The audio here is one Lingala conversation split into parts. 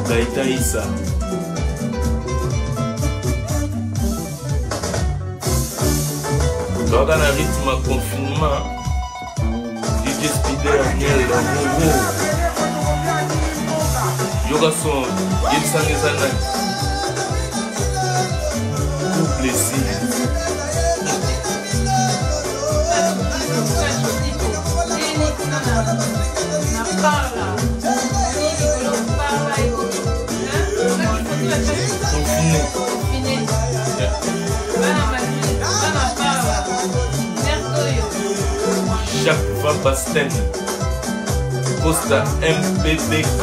Gaëtan Issa. Dans un rythme confinement, DJ Spider, Miel, Mogo, Yoga Son, Yelsan Ezanak, tout plaisir. Jacques Van Basten, Costa MPBK,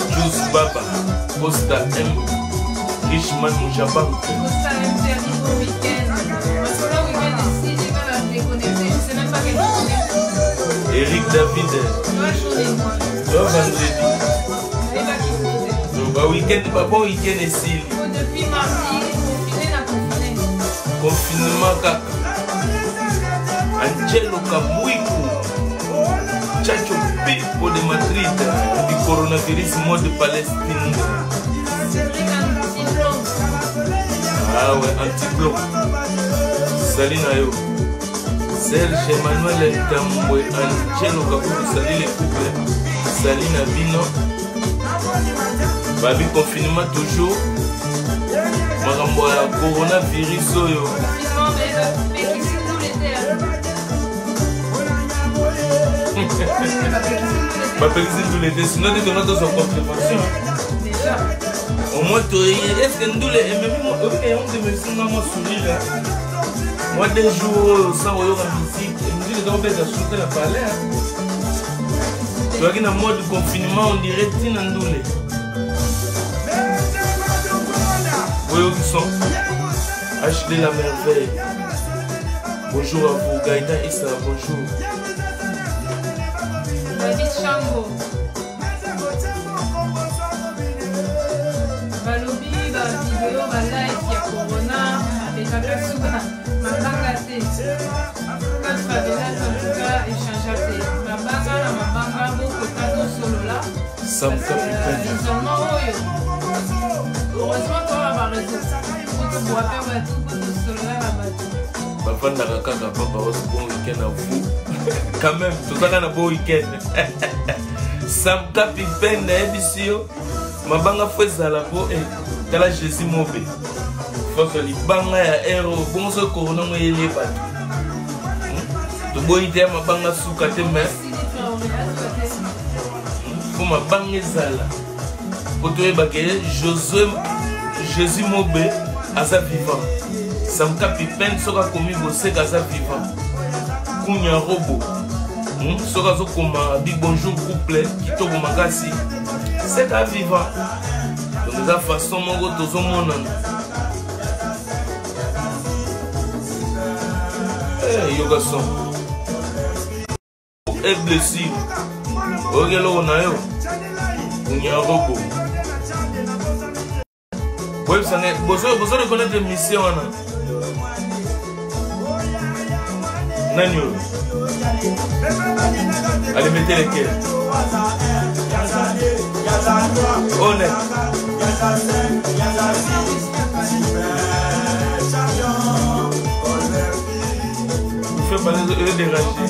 Juice Baba, Costa M, Richman Moujabank, Costa MP Rico Weekend, Eric David, toi vendredi, week-end, pas bon week-end ici. Depuis mardi, confinement kaka. Angelo Kabuiku, Chacho Pipo de Madrid, du coronavirus mode Palestine. Ah ouais, anti-bloc. Salut Nayo. Serge Emmanuel Tamboué, Angelo Kabuiku, salut les couples. Salut Nabino. Babi confinement toujours. Marambo la coronavirus oyo. Ma pellicule tous les deux, sinon tu donnes dans son contrefaçon. Au moins tu est-ce que nous les même moi on de me souvent moi sourire. Moi des jours sans oyo la musique, musique doit être sauter la palais. Tu vois qu'il en mode confinement on dirait Tina Ndoulé. Oui, qui sont Ashley la merveille. Bonjour à vous, Gaïda Issa, bonjour. David Chango. Balobi, ba vidéo, ba live, ya corona, avec un peu souba, ma bangate. Quand tu vas déjà, en tout cas, échanger. Ma banga, ma banga, beaucoup de temps solo là. Sam Capitaine. Isolement, heureusement, toi, ma réseau. Pour te boire, tout, pour te solo là, la bateau. Papa n'a qu'à papa, bon week-end à vous. Quand même, tout ça, on a un bon week-end. Sam Capitaine, Ebisio. Ma banga foueza la peau et tala Jésus Mobé. Faut que les banga ya héros, bon ce corona moi il est pas. Tu bois idée ma banga souka te mais. Faut ma banga zala. Pour toi baguer Josué Jésus Mobé à sa vivant. Sam Capitaine sera commis bosser à sa vivant. Kounya Robo. Sera zo koma dit bonjour couple qui tombe magasi. C'est à vivant. Donc de la façon mon gros tout le monde. Eh yoga son. Et blessé. Regarde on a yo. On y a robot. Oui ça n'est. Besoin de connaître des missions là. Nanyo. Allez mettez les cœurs. Honnête. Vous faites pas les déranger.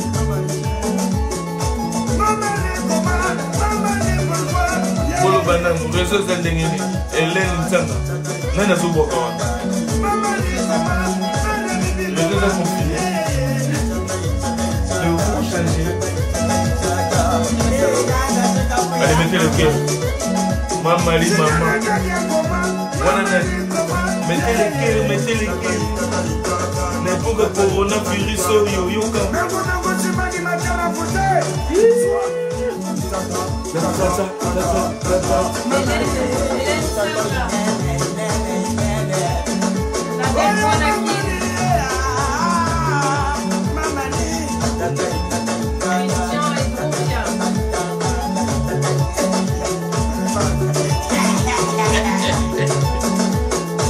Polo banane, réseau zendengeni, Hélène Nzanga. Nana Souboka. Réseau a confiné. Je vous changer. Allez, mettez le cœur. Maman, maman. Voilà, mettez les cœurs, mettez les cœurs. N'importe quel coronavirus, yoka.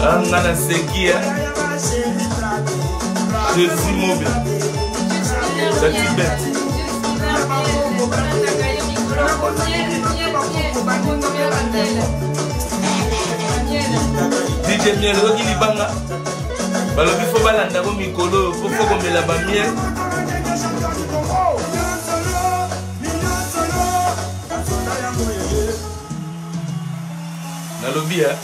Angana Sekia, je suis mobile. Ça t'y bête. DJ Miel, oki libanga. Balobi faut balanda ko mikolo, faut komela ba miel. Nalobi hein.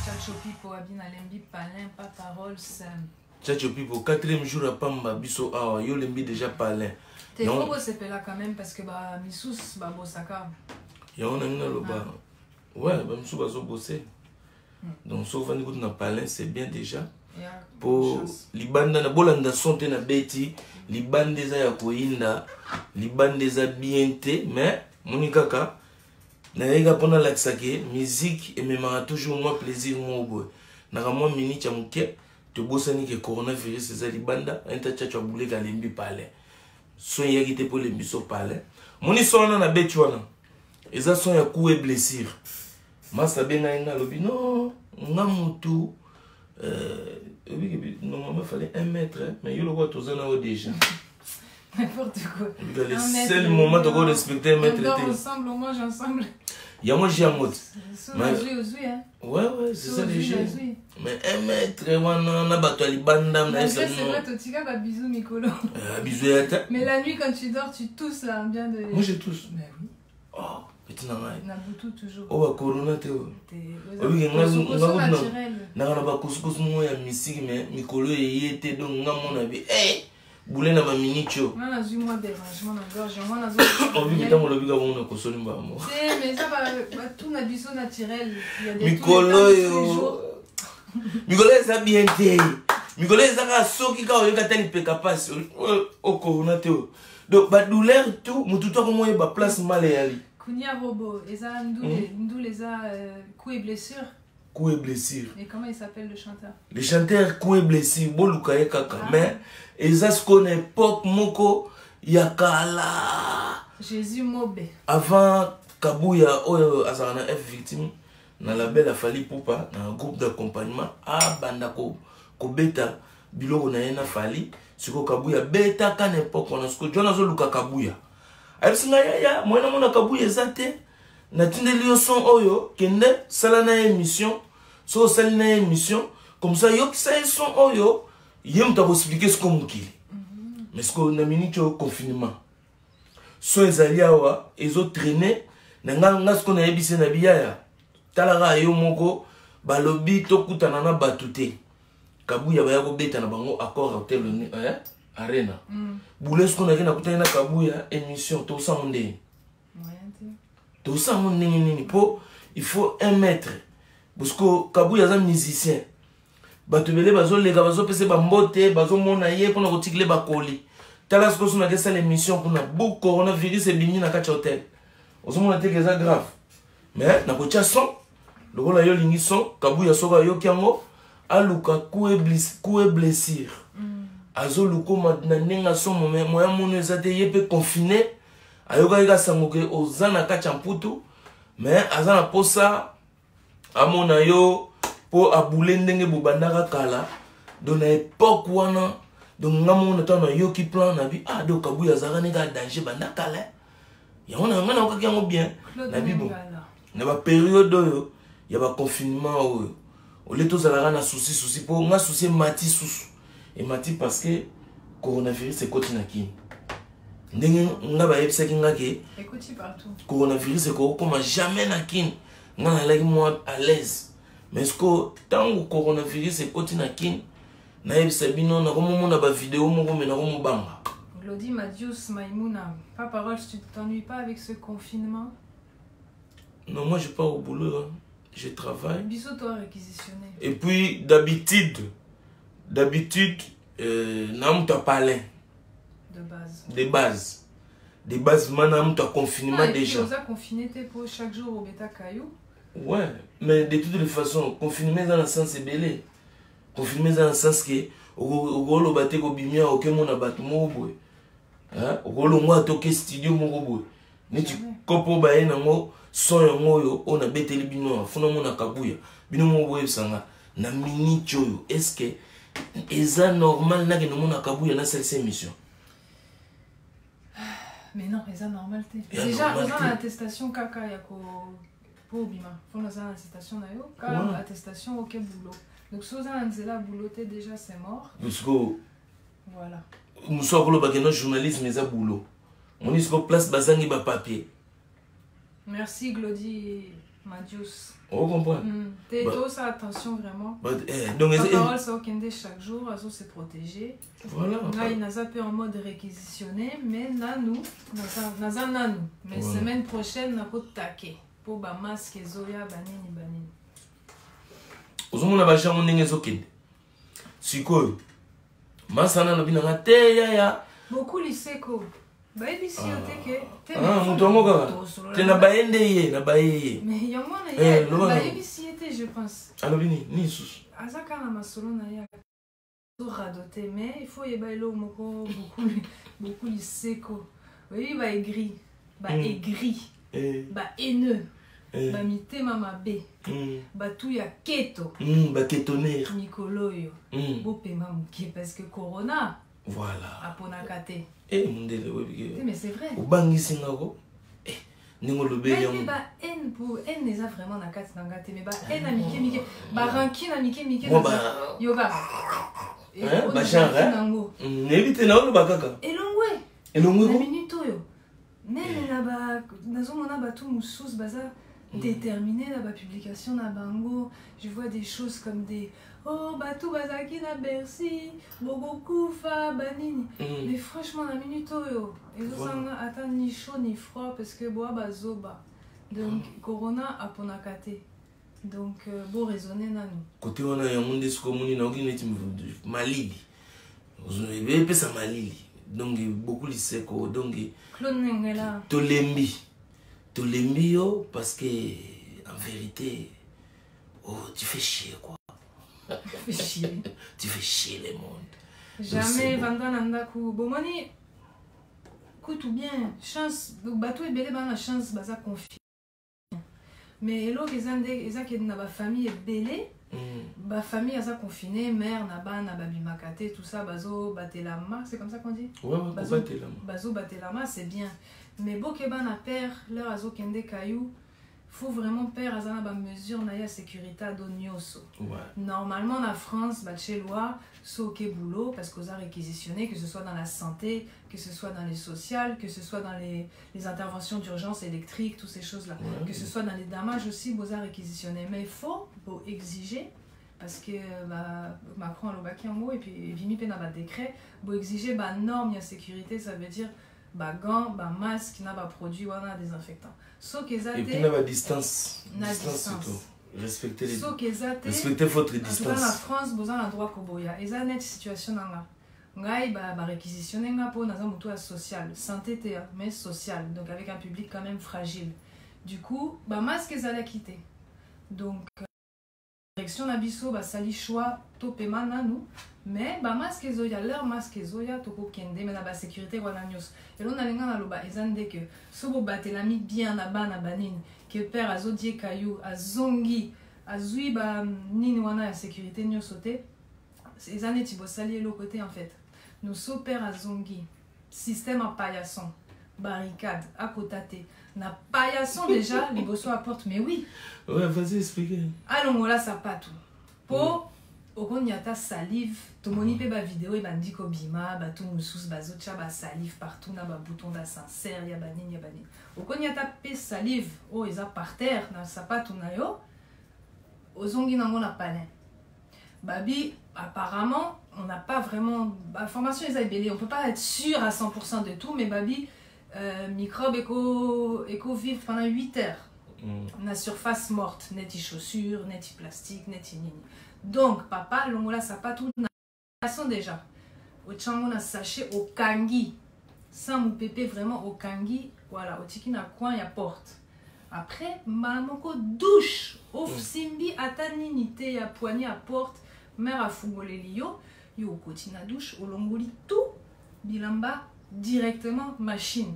Chacho Pipo abina lembi palin pas parole simple. Chacho Pipo 4e jour à Pamba biso awa yo lembi déjà palin. T'es faut se là quand même parce que bah misous bah bosaka. Ya on a une loba. Ouais, bah misous bazo bosser. Donc sauf quand on a palin c'est bien déjà. Pour libanda na bolanda sonte na beti, libanda za ya koinda, libanda za bien te, mais monikaka na yega pona laksake musique et même toujours moi plaisir moi boy. Na ka moi minute ya muke to bosani ke coronavirus za libanda enta chacho bule ka lembi pale. So yegi te pour lembi so pale. Moni sona na beti wana. Eza son ya coup et blessure. Masa benga nga lobi non, nga mutu oui, normalement il fallait 1 mètre, mais il y a le droit tous en déjà. N'importe quoi. Le seul moment de respecter 1 mètre. On dort ensemble, on mange ensemble. Il y a moi j'ai un mot. Ouais, c'est ça déjà. Mais 1 mètre, on a battu les bandes. C'est vrai, tu as bisous, Mikolo. Bisous, mais la nuit, quand tu dors, tu tousses là, bien de. Moi je tousse. Mais oui. Oh. Nabutu toujours. Oh, corona teo. Oui, naturel. Na ba couscous mo ya misiki mais mikolo yete donc nga mona bi boule na ba minicho. Na na moi dérangement na gorge, moi na zo. Oh oui, tant le biga mona ko soli ba mo. Mais ça va tout na biso naturel, il y a des mikolo yo. Mikolo ça bien té. Mikolo ça ka soki ka yo ka tali peka passe. O corona teo. Donc ba douleur tout, mutu to ko mo ba place mal yali. Kounia Robo, et ça, nous les coups et blessures. Coups et blessures. Et comment il s'appelle le chanteur? Le chanteur coups et blessures, Bolukaye Kaka. Mais, et ça, ce qu'on époque, Moko, Yakala. Jésus Mobe. Avant, Kabouya, Azarana F victime, dans la belle Afali Poupa, dans un groupe d'accompagnement, à Bandako, Kobeta, Bilo, on a un Afali, ce que Kabouya, Beta, qu'à l'époque, on a ce que Jonazo Luka Kabouya. Abisinga ya moi na mona kabuye zate na tindeli yo son oyo kende sala na émission so sala na émission comme ça yo kisa son oyo yem ta expliquer ce qu'on mukili mais ce qu'on a minute au confinement so ezali awa ezo traîner na nga ce qu'on a ebise na biya talara yo moko balobi to kutana na batute kabuya ba ya ko beta na bango accord hotel Arena. Boule ce qu'on a na kutana na kabuya émission to sa monde. To sa monde nini po il faut 1 mètre parce que kabuya za musicien. Bato bele bazo lega bazo pese ba mbote bazo mona ye pona ko tikle ba koli. Tala ce qu'on a que ça l'émission pour na bu coronavirus et bimi na ka hotel. Ozo mona te que ça grave. Mais na ko tia son le rôle yo lingi son kabuya soka yo kiango aluka coup et blessure. Azo luko madnanenga son moment moya mono ezate yepe confiné ayoka ika sangoke ozana ka champutu mais azana posa amona yo po abule ndenge bobandaka kala dans l'époque wana donc ngamona tana yo ki plan na bi do kabuya zaka ne ka danger bandaka la ya ona ngana ko kiango bien na bi bon na ba période yo ya ba confinement o leto zala na souci po nga souci mati souci. Et mati parce que coronavirus c'est côté na ki. Ndenge nga ba yebisa ki nga ke écoute partout. Coronavirus c'est comme jamais na kin. Nga na like moi à l'aise. Mais ce que tant que coronavirus c'est côté na kin na yebisa bino na komo mona ba vidéo moko me na komo banga. Glody Madius Maimouna, pas parole, tu t'ennuies pas avec ce confinement? Non, moi je pars au boulot, hein. Je travaille. Bisous toi réquisitionné. Et puis d'habitude n'a pas parlé de base maintenant tu as confinement déjà. Tu as confiné tes pots chaque jour au bêta caillou. Ouais, mais de toutes les façons confinement dans le sens belé. Confinement dans le sens que au golo baté ko bimia au kemo na batu mo boy. Hein, au golo moi to ke studio mo boy. Ni tu kopo ba na mo son yo on a beteli bino funa mo na kabuya. Bino mo boy sanga na mini choyo. Est-ce que est-ce normal na que nous na kabuya na cette émission? Mais non, c'est normal. Déjà, on a l'attestation caca pour Bima. On a l'attestation d'ailleurs. Quand l'attestation au boulot. Donc, si on a un boulot, déjà c'est mort. Voilà. Nous sommes le journalisme et boulot. On est sur place, bazangi ba papier. Merci Glody Madius. On comprend. T'es ça attention vraiment. Donc la parole ça okende chaque jour, azo se protéger. Voilà. Là il n'a pas en mode réquisitionné, mais nanou, nanou. Mais semaine prochaine na ko taquer pour ba masque zoya banini. Ozomona ba chamon ndenge zokende. Sikoyo. Masana no binanga te ya. Beaucoup liseko. Baby si oteke. Mutomoka. Te na baende ye, na baye. Mais yamona ye. Baby si était je pense. Alobini ni sus. Azaka na masolo na ya. Radoté mais il faut y bailo moko beaucoup liseko. Oui ba aigri, ba aigri. Ba haineux. Ba mitema mabe. Ba tout ya keto. Ba ketonner. Mikoloyo. Bo pema muke parce que corona. Voilà. Aponakate. Mundele mais c'est vrai. Obangi singako. Ningo lobe ya. Mais ba haine pour haine les a vraiment na kati na ngate mais ba haine na mike ba rancune na mike yoga. Ba genre. N'évite na ono bakaka. Elongwe. Elongwe. Na minute yo. Nene na ba nazomona ba tout mususu baza déterminé la publication na bango. Je vois des choses comme des oh batou bazaki na Bercy bogokufa banini. Mais franchement la minute yo ezosanga ata ni chaud ni froid parce que boa bazoba. Donc corona aponakate. Donc beau raisonner nanu. Côté on a un monde sko moni na okine ti malili. Ozo pesa malili. Donc beaucoup liseko donc Claude Nengela. Tolembi yo parce que en vérité tu fais chier quoi. Tu fais chier. Tu fais chier le monde. Jamais Vandananda ku bomoni tout bien chance bateau et belé la chance baza confier. Mais hello ezake na ba famille est belé. Ba famille a ça confiné, mère na babimakate tout ça bazo batelama, c'est comme ça qu'on dit. Ouais, batelama. Bazo batelama c'est bien. Mais bokeba na père leur azo kende kayou. Faut vraiment père azana ba mesure na ya sécurité do nyoso. Normalement en France ba chez loi soke boulot parce qu'on a réquisitionné que ce soit dans la santé, que ce soit dans les sociales, que ce soit dans les interventions d'urgence électrique, toutes ces choses là, que ce soit dans les dommages aussi vous a réquisitionné mais il faut exiger parce que Macron a l'obaki en mot et puis Vimi pe na ba décret pour exiger ba norme ya sécurité ça veut dire ba gants, ba masque, na ba produit wana désinfectant. So kezate et puis na ba distance. Distance. Respectez les respectez votre distance. Dans la France, vous avez un droit koboya. Et ça net situation là. Ngai ba réquisitionner nga po naza mutu social, santé mais social. Donc avec un public quand même fragile. Du coup, ba masque ezala quitter. Donc direction na biso ba sali choix to pema nanu. Mais ba masque ezoya leur masque ezoya to ko kende mais na ba sécurité wana nyos. Et là on a lenga na loba ezande que so bo batelami bien na bana banine que père azodie kayou azongi azui ba nini wana ya sécurité nyosote. Ces années tu sali l'autre côté en fait. Nous so père azongi système à paillasson barricade à côté na paillasson déjà liboso à porte mais oui. Ouais, vas-y expliquer. Allons là ça pas tout. Pour Okonyata salive, tomoni pe ba vidéo et bandi ko bima, ba tout musus bazocha ba salive partout na ba bouton da sincère ya banini ya banini. Okonyata pe salive, oh eza par terre na sapato na yo. Ozongi nango na palin. Babi apparemment, on n'a pas vraiment information eza belé, on peut pas être sûr à 100% de tout mais babi microbe éco vivre pendant 8 heures. Na surface morte, neti chaussures, neti plastique, neti nini. Donc, papa, l'ongola sapatou na façon déjà. Au chango na sachet au kangi. Sans mon pépé vraiment au kangi. Voilà, au tiki na coin ya porte. Après, malamoko douche. Au simbi atani nite ya poignée à porte. Mère a fungolé liyo. Yo koti na douche. Au longoli tout. Bilamba directement machine.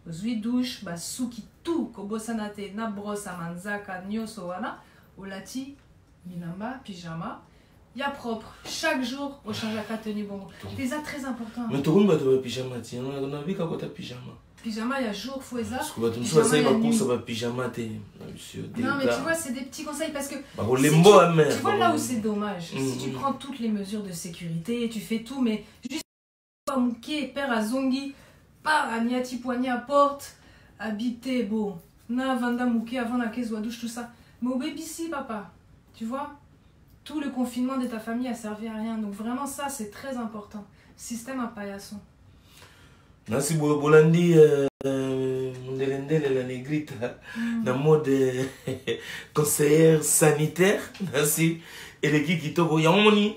Ozui douche. Ba souki tout. Kobo sanate na brosse à manzaka nyoso wala. Au lati. Bilamba, pyjama, il y a propre. Chaque jour, au change à tenue bon. C'est ça très important. Mais tout le monde va pyjama, tiens, on a vu qu'à quoi t'as pyjama. pyjama, il y a jour, faut ça. Parce que tu sais pas ça va pyjama monsieur. Non mais tu vois, c'est des petits conseils parce que tu vois là où c'est dommage. Si tu prends toutes les mesures de sécurité, tu fais tout, mais juste pas mouquer, père à zongi, pas à niati poignet à porte, habiter bon, na vanda mouquer avant la caisse ou à douche tout ça. Mais au baby si papa, tu vois, tout le confinement de ta famille a servi à rien. Donc vraiment ça c'est très important. Système à paillasson. Merci Bolandi Ndelendele la négrite dans mode conseillère sanitaire. Merci. Et l'équipe qui toko yamoni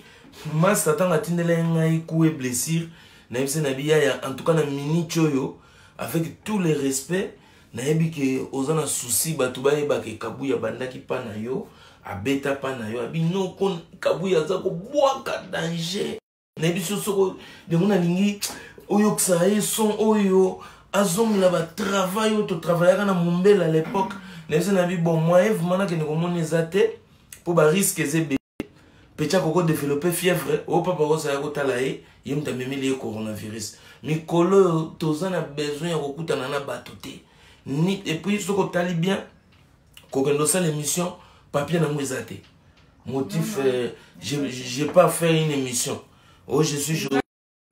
mas atanga tindele ngai coué blessure na yebse na biya en tout cas na mini choyo avec tous les respects na yebi ke ozana souci batu ba yeba ke kabuya bandaki pa na yo abeta pa na yo abino kon kabuya za ko bwaka danger na yebi soko de mona lingi oyo ksaye son oyo azong la ba travail to travailler na Mombela à l'époque les na bi bon moi vraiment que ne komone zate pour ba risque zebe pecha koko développer fièvre o papa ko sa ko talaye yimta memeli coronavirus mikolo tozana besoin ya kokutana na batoté ni et puis ce que tali bien ko kendo ça l'émission papier na mwezate motif j'ai pas fait une émission oh je suis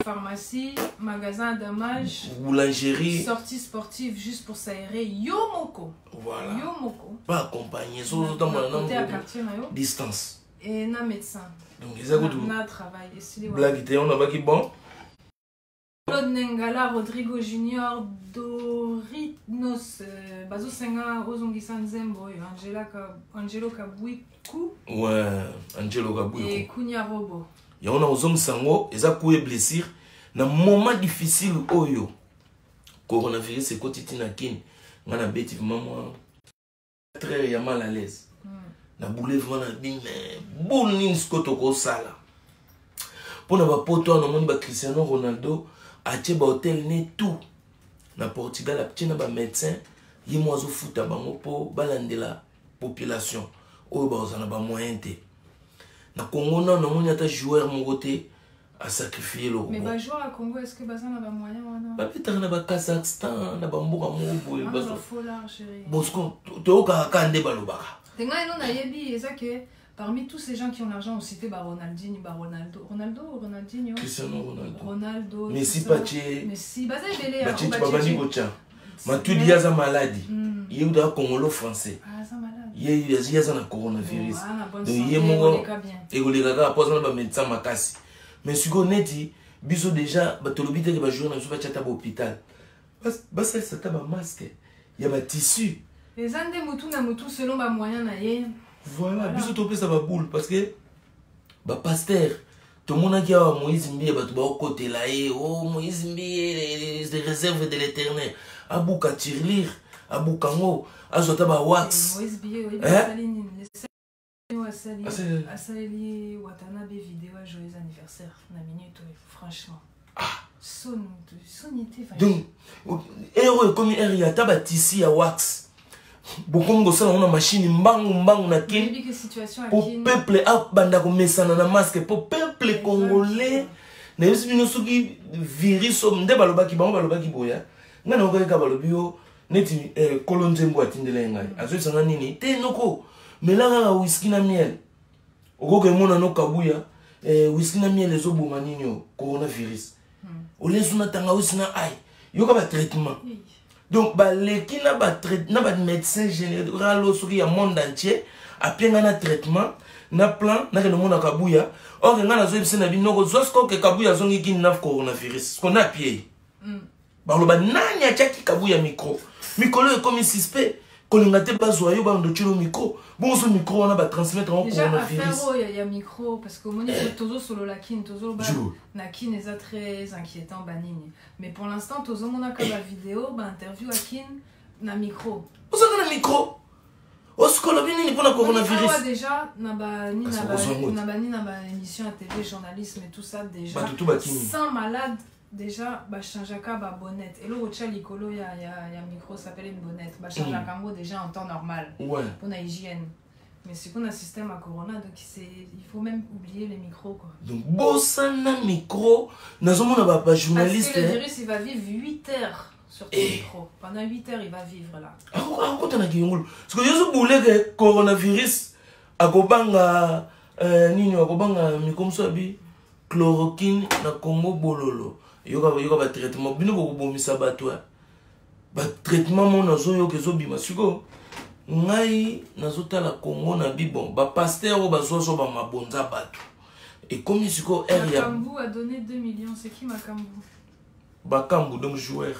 pharmacie, magasin d'amage, boulangerie, sortie sportive juste pour s'aérer, Yomoko. Voilà. Yomoko. Pas accompagné, distance. Et na médecin. Donc ils ont na travail. Blague, on a pas qui bon. Claude Nengala, Rodrigo Junior, Dorinos, Bazo Senga, Ozongisan Zembo, Angelo Kabuiku. Ouais, Angelo Kabuiku. Et Kunya Robo. Il y a un sango, ils ont coué blessure. Dans un moment difficile, oyo. Coronavirus, c'est quoi titi na kin. On a bêti maman. Très mal à l'aise. Na boule vraiment na bim boule ni skoto ko sala. Pour na ba poto na moni ba Cristiano Ronaldo a tie ba hôtel ne tout. Na Portugal a tie na ba médecin, yi mo zo futa bango po balandela population. Oyo ba ozana ba moyen te. Na Congo na moni ata joueur mon côté a sacrifié le. Mais ba joueur à Congo est-ce que bazan na ba moyen wana? Ba peut-être na ba Kazakhstan na ba mboka mo boye bazo. Faut là chérie. Bosco to ka kande balobaka. Parmi tous ces gens qui ont l'argent, on citait Ronaldinho, Ronaldinho. Cristiano Ronaldo. Ronaldo. Messi Pache. Messi, Bazé Belé. Bache Babani Gocha. Matudi yaza maladie. Il y a un Congolo français. Ah, ça malade. Il y a un coronavirus. Donc il y a mon égolégaga à poser un médecin makasi. Mais si on est dit, biso déjà, batolobite que va jouer dans le chata hôpital. Bas ça t'a un masque. Il y a un tissu. Les Andes Moutou na Moutou selon ma moyen naïe. Voilà, biso topé ça va boule parce que ba pasteur tout le monde qui a Moïse Mbié ba to ba côté là et oh Moïse Mbié les réserves de l'Éternel. Abouka tirlir, Aboukango, azota ba wax. Moïse Mbié oui, Asali Watanabe vidéo joyeux anniversaire na minute franchement. Ah, sonité. Donc héros comme il y a taba tissu à wax. Bokongo ça on a machine mbangu na kin pour peuple a banda ko mesana na masque pour peuple congolais na yesu bino soki virus nde balobaki boya ngana okaka balobio neti kolonzembo atindele ngai azo sanga nini te noko melanga whisky na miel okoke mona no kabuya whisky na miel ezo boma nini coronavirus olesu na tanga usina ai yoka ba traitement. Donc, les qui n'a pas de médecin général au monde entier, a bien un traitement, n'a plan, n'a que le monde à Kabouya. Or, il y a des gens qui ont dit que Kabouya a un coronavirus. Ce qu'on a pied. Bah, le banani a tchaki Kabouya micro. Micro est comme un suspect. Quand on a été pas joyeux, on a le micro. Bon, ce micro, on a transmettre un coronavirus. Il y a micro, parce que mon est toujours sur la kin, toujours la kin est très inquiétant, banini. Mais pour l'instant, toujours mon a comme la vidéo, interview à kin, na micro. Vous avez un micro? Au scolaire, il n'y a pas de coronavirus. Déjà, na émission à TV, journalisme et tout ça, déjà. Sans malade. Déjà, Bachanjaka ba bonnette. Et là, au Tchalikolo, il y a un micro, ça s'appelle une bonnette. Bachanjaka, déjà en temps normal. Ouais. Pour la hygiène. Mais c'est qu'on a un système à Corona, donc il faut même oublier les micros, quoi. Donc, bossana micro, nous avons pas journaliste. Parce que le virus, il va vivre 8 heures sur ton micro. Pendant 8 heures, il va vivre là. Parce que je voulais que le coronavirus akobanga mikomso chloroquine na Congo bololo. Yoka ba traitement bino ko bomisa bato. Ba traitement mon nazo yo kezo bima siko. Ngai nazota la Congo na bibon ba pasteur o bazoso ba mabonza bato. Et comme siko Makambu a donné 2 millions, c'est qui Makambu? Bakambu donc joueur.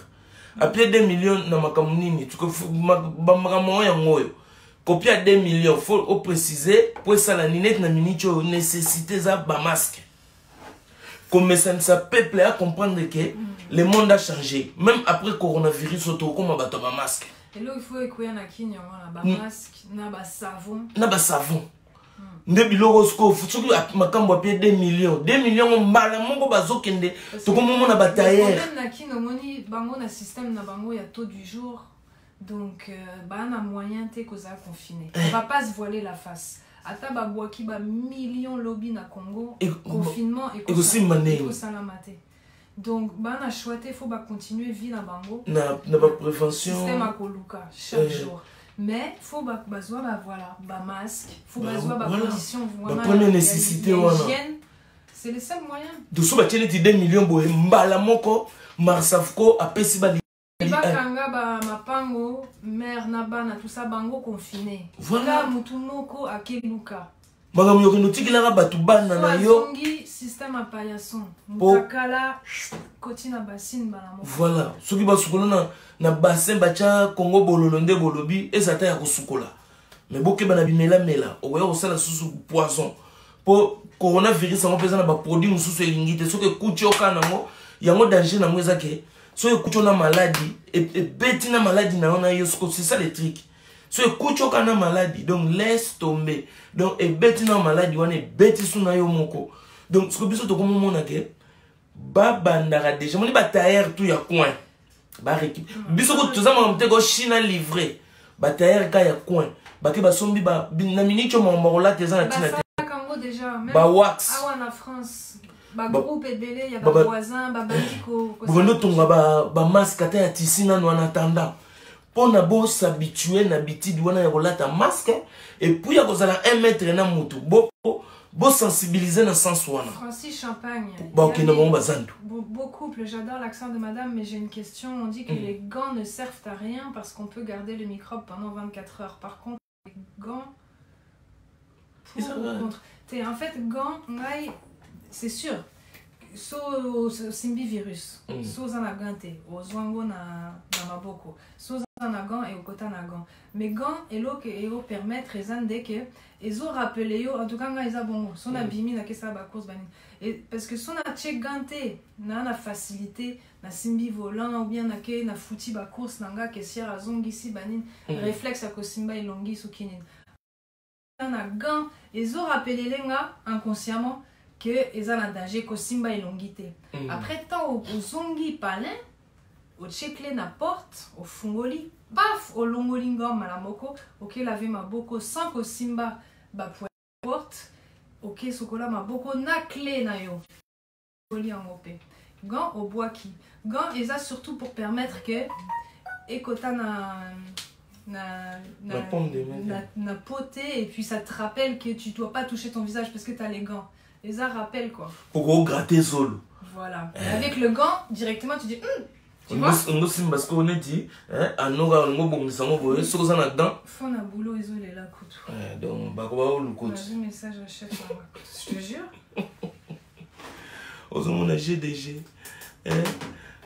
Après 2 millions na Makambu nini, tu ko Makambu ya ngoyo. Copier à 2 millions, il faut préciser, pour ça la ninette na minicho nécessité ça ba masque. Comme ça ne peut pas comprendre que le monde a changé. Même après le coronavirus, il faut comme ba masque. Et là il faut écouter na kinyo na ba masque, na ba savon. Na ba savon. Ndebi logo sko futuki makambo apie 2 millions. 2 millions mbala mongo bazokende. To comme mon na batailleur. Même na kino moni bango na système na bango ya taux du jour. Donc, on a moyen de confiné. On ne va pas se voiler la face. Ata babouaki ba millions lobby na Congo, confinement et aussi salamate. Donc, on a choisi, il faut continuer à vivre dans Bango. Na ba prévention. Système à Koluka chaque jour. Mais il faut besoin voilà, ba masque, il faut besoin ba condition vraiment. La première nécessité c'est le seul moyen. De ce bâtiment 2 millions boé mbala moko marsafko apesi ba Bakanga ba mapango mère nabana tout ça bango confiné. Voilà mutumoko akeluka. Magam yo kinotiki la batu bana na yo. Songi système à paillasson. Mutakala kotina bassin bana moko. Voilà, soki ba sukola na bassin bacha Congo bololo nde bolobi ezata ya kosukola. Mais boke bana bimela mela, oya osala susu poisson. Po coronavirus on pesa na ba produit mususu elingite soki kuchi okana ngo yango danger na mweza ke. So écoute on a maladie et bêti na maladie na on a c'est ça le truc. So écoute on a maladie donc laisse tomber. Donc et bêti na maladie on est bêti sous na yo moko. Donc ce que biso to comme mon ke ba bandara déjà mon ba tailleur tout ya coin. Ba récup. Biso ko to za mo mtego China livré. Ba tailleur ka ya coin. Ba ke ba sombi ba na minicho mo la teza na tina. Déjà même ba wax. Ah ouais en France. Ba groupe ebele ya ba voisin ba bandiko bono tonga ba masque ata ya tisina no en attendant pona bo s'habituer na bitidi wana ya kolata masque et puis ya kozala 1 mètre na mutu bo sensibiliser na sens wana Francis Champagne ba ok na bon bazandu beau couple. J'adore l'accent de madame mais j'ai une question. On dit que les gants ne servent à rien parce qu'on peut garder le microbe pendant 24 heures. Par contre les gants pour ou contre en fait gants c'est sûr. So simbi virus. So zana gante. O zwango na maboko. So zana gant et au kota na gant. Mais gant et lo que eo permettre ezande que ezo rappeler yo en tout cas nga bongo. Son abimi na kesa ba course bani. Et parce que son a che gante na facilité na simbi volant ou bien na ke na fouti ba course nanga que si razongi si banin réflexe à ko simba ilongi sukinin. Na gant ezo rappeler lenga inconsciemment que ils ont un danger que simba elongité. Après tant au zongi palin, au tchekle na porte, au fungoli, baf, au longolingom malamoko, ok lavé ma boko sans que simba ba porte, ok sokola ma boko na clé na yo. Fungoli en opé. Gant au bois qui. Gant ils ont surtout pour permettre que ekota na poté et puis ça te rappelle que tu dois pas toucher ton visage parce que tu as les gants. Et ça rappelle quoi. Pour gratter solo. Voilà. Avec le gant, directement tu dis tu vois. On aussi parce qu'on est dit à nous on bon ça on voit sur ça là-dedans. Fon a boulot isolé là coûte. Donc ba ko le coûte. J'ai un message à chef je te jure. Aux on a GDG.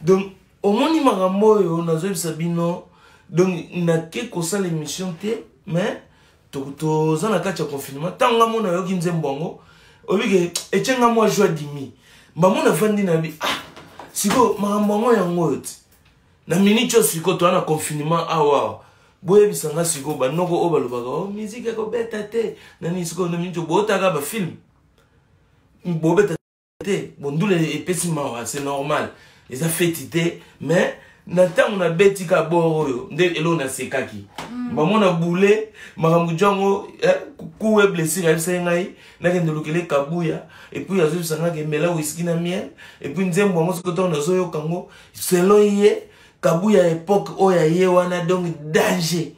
Donc au moins il m'a moyo na zo sabino donc na ke ko ça l'émission té mais to za na kacha confinement tanga mona yo kinze mbongo. Obige echenga moi joie dimi mbamona vandi na bi siko makambo ya ngoti na minicho siko to na confinement awa boye bisanga siko banoko obalobaka musique ko beta te nani siko na minicho botaka ba film bo beta te bondule epesi mawa c'est normal les a fétité mais na tango na beti ka boroyo nde elo na sekaki mbamona boule makambo jongo kuwe blessure ya sengai na kende lokele kabuya et puis azu sanga ke mela whisky na miel et puis nzembo ngo sokoto na zoyo kango selon ye kabuya époque oya yewana donc danger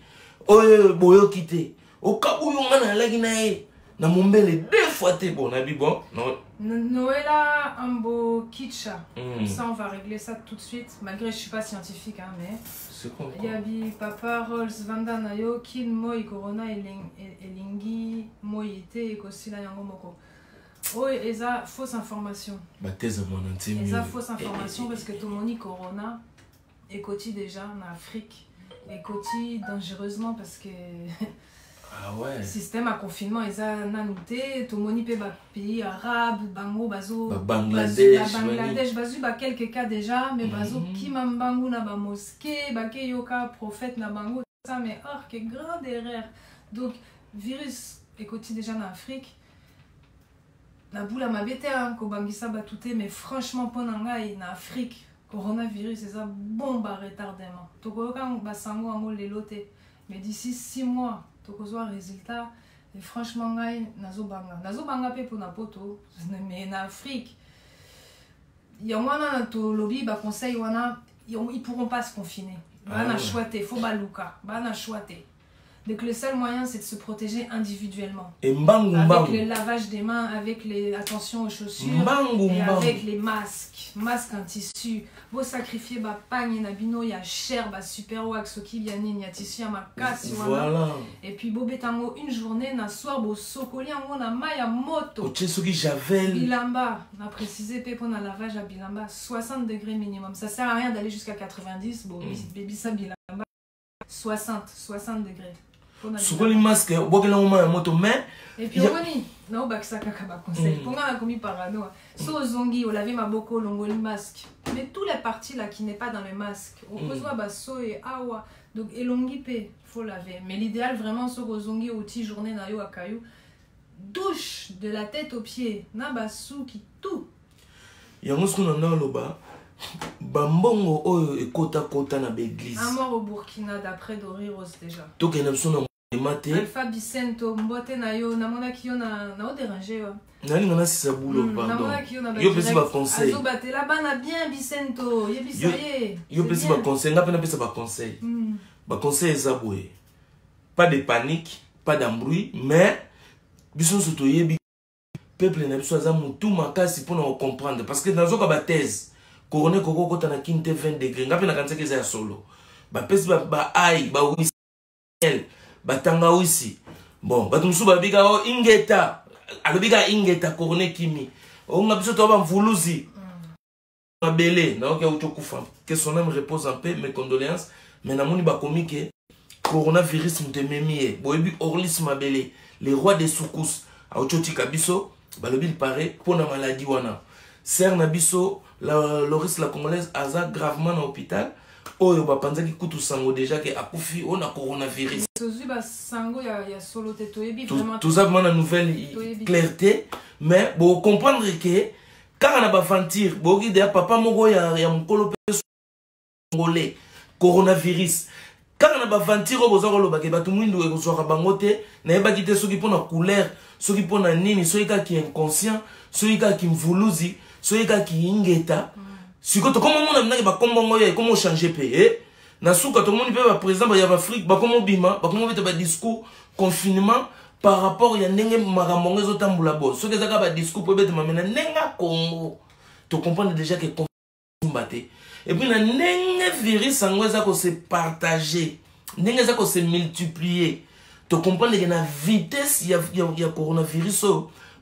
oyo boyo kité o kabuyo ngana lagi na ye na mombele 2 fois te bon na bi bon non Noëlla Ambo Kitcha. Ça, on va régler ça tout de suite. Malgré que je ne suis pas scientifique, hein, mais. C'est quoi? Yabi, Papa, Rolls, Vanda, Nayo, Kin, Moi, Corona, Elingi, Moi, Ite, Ekosila, Yango, Moko. Oh, et ça, fausse information. Bah, t'es à mon entier. Et ça, fausse information parce que tout le monde dit Corona, Ekoti déjà en Afrique. Ekoti dangereusement parce que. Ah ouais. Système à confinement, ils ont nanouté, tout le monde peut pays arabe, bango, bazo, Bangladesh, bazo, quelques cas déjà, mais bazo, qui m'ambango na ba mosquée, ke yoka prophète na bango, ça, mais or, que grande erreur. Donc, virus, écoute déjà en Afrique, na boula ma bête, ko bangisa batouté, mais franchement, ponangai, na Afrique, coronavirus, c'est ça, bombe à retardement. Toko yoka, basango, ango, lelote, mais d'ici 6 mois, tokozwa résultat et franchement ngai nazobanga pe pour na poto mais na Afrique ya wana to lobby ba conseil wana ils pourront pas se confiner bana choiter faut baluka bana choiter. Donc le seul moyen c'est de se protéger individuellement. Et avec le lavage des mains, avec les attention aux chaussures et avec les masques en tissu. Vous sacrifiez ba pagne na bino ya cher ba super wax qui biani ya tissu ya makasi voilà. Et puis bobetango une journée na soir bo sokoli ngo na maya moto. Ochesuki javel. Bilamba, on a précisé pour na lavage à bilamba 60 degrés minimum. Ça sert à rien d'aller jusqu'à 90 bon baby ça bilamba 60 degrés. Souvent les masques, moto mais et puis on non bah ça kaka conseil. Pour moi commis parano. So zongi, on lavait ma boko longo le masque. Mais tous les parties là qui n'est pas dans le masque, on peut voir basso et awa. Donc elongi pe faut laver. Mais l'idéal vraiment so zongi outil journée na yo akayu. Douche de la tête aux pieds, na basu qui tout. Yango ce qu'on en a là-bas. Bambongo oyo ekota kota na l'église. Un mort au Burkina d'après Dori Rose déjà. To ke na biso na mate. Alpha Bicento mbote na yo na mona ki yo na déranger yo. Nani ngana sisa boulot pardon. Na mona ki yo na ba. Yo pesi ba conseil. Azo bate la bana bien Bicento, ye bisaye. Yo pesi ba conseil, nga pena pesa ba conseil. Ba conseil ezaboué. Pas de panique, pas d'embrouille, mais biso soto yebi peuple na biso aza mutu makasi pour nous comprendre parce que dans zoka ba thèse Corona koko kota na kinte 20 degrés. Nga pe na kanisa keza ya solo. Ba pesi ba ai, ba wisi. Ba tanga wisi. Bon, ba tumusu ba biga o ingeta. Alobiga ingeta Corona kimi. O nga biso to ba mvuluzi. Ma belé, na oke uchokufa. Que son âme repose en paix, mes condoléances. Mais na moni ba komike coronavirus mtememie. Boyebi Orlis Mabele, les rois des soukous. A uchotika biso, ba lobi paraît pour na maladie wana. Ser na biso Loris la congolaise aza gravement dans l'hôpital. Oyo ba panzaki kutu sango déjà que akufi on a coronavirus. Tozuba sango ya solo te toyebi vraiment. Tout ça vraiment nouvelle clarté mais bon comprendre que quand on a ba fantir bo ki de papa moko ya mukolo pe congolais coronavirus. Quand on a ba fantir o bozo lo ba ke batu mwindu e ko bango te na yeba ki te soki pona couleur soki pona nini soki ka ki inconscient soki ka ki mvuluzi soki ka ki ingeta siko to comment on a ba kombo ngoya comment changer pe na suka to moni pe ba président ba ya Afrique ba comment bima ba comment ba discours confinement par rapport ya ndenge makambo ngezo tambula bo soki zaka ba discours po bete mamena nenga Congo to comprendre déjà que combattre et puis na ndenge virus sango za ko se partager ndenge za ko se multiplier to comprendre que na vitesse ya coronavirus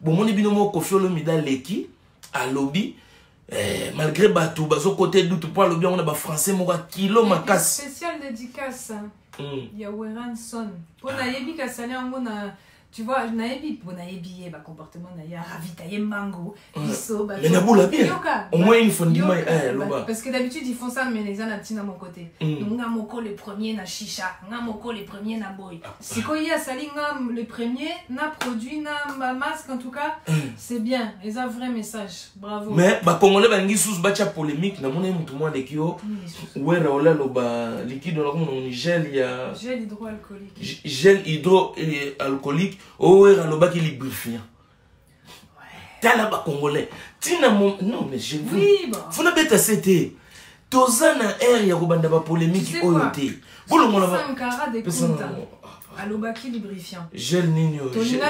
bon moni bino mo kofiolo midaleki à lobby malgré batou bazo côté doute pour lobby on a ba français mo kilo makasi spécial dédicace ya Weranson pour na yebi ka sali ngo na tu vois na yebi pour na yebi ba comportement na ya ravitailler mango biso ba mais na boula bien au moins une fois ndima loba parce que d'habitude ils font ça mais les gens na mon côté nga moko le premier na chicha nga moko le premier na boy siko ya sali nga le premier na produit na masque en tout cas c'est bien ils ont un vrai message bravo mais ba congolais ba ngi sous ba cha polémique na mona mutu mwa de kio wera ola loba liquide na comme on gel ya gel hydroalcoolique gel hydroalcoolique wera loba ki lubrifiant tala ba congolais tina non mais je vous oui bon faut na beta c'était toza na air ya kobanda ba polémique oyote bolo mona ba Sankara de Kunta alobaki lubrifiant gel nino gel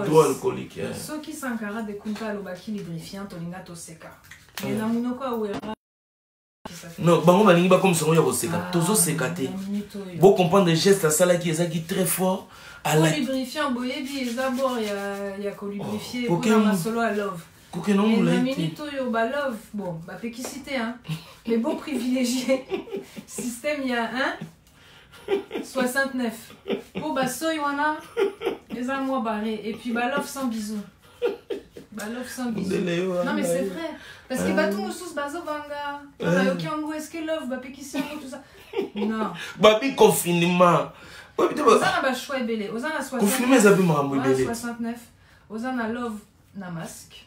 hydroalcoolique soki Sankara de Kunta alobaki lubrifiant tolinga toseka mais na munoko awera non bango balingi ba comme songo ya koseka tozo seka te bo comprendre les gestes asala qui ezaki très fort à la lubrifiant boyebi ezabor ya ko lubrifier pour na solo à love et la minute oyo ba love bon ba péquicité hein les beaux privilégiés système il y a 69 pour ba soy wana les amours barrés et puis ba love sans bisous. Bah love sans bisous. Non mais c'est vrai parce que bah tout sous bazo banga. On a aucun goût est-ce que love bah péquicité tout ça. Non. Bah bi confinement. Ozana ba choix belé. Ozana 69. Confinement ça peut me belé. 69. Ozana love na masque.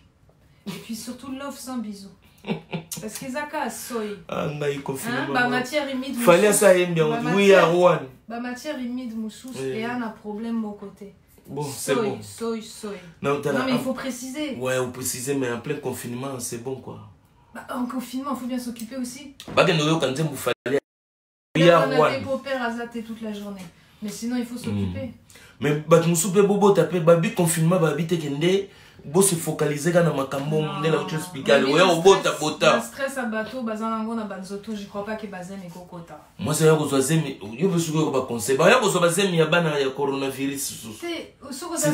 Et puis surtout love sans bisous. Parce que Zaka soy. Ah ngai confinement. Bah matière humide. Fallait ça bien. Oui à Rouen. Bah matière humide moussous et un a problème au côté. Bon, c'est bon. Soy. Non, mais il faut préciser. Ouais, vous précisez, mais en plein confinement, c'est bon quoi. Bah, en confinement, il faut bien s'occuper aussi. Bah, quand vous fallait. On a des beaux-pères à zater toute la journée. Mais sinon, il faut s'occuper. Mais bah, tu me soupes bobo, t'appelles, bah, confinement, bah, vite, kende. Bo se focaliser dans ma cambo, de la chose spéciale. Ouais, au bota. Le stress à bateau, bazanango na banzoto, je crois pas que bazem et kokota. Moi, c'est là que je zemi, yo be suko ba conseil. Bah, yo ko so bazemi ya bana ya coronavirus. C'est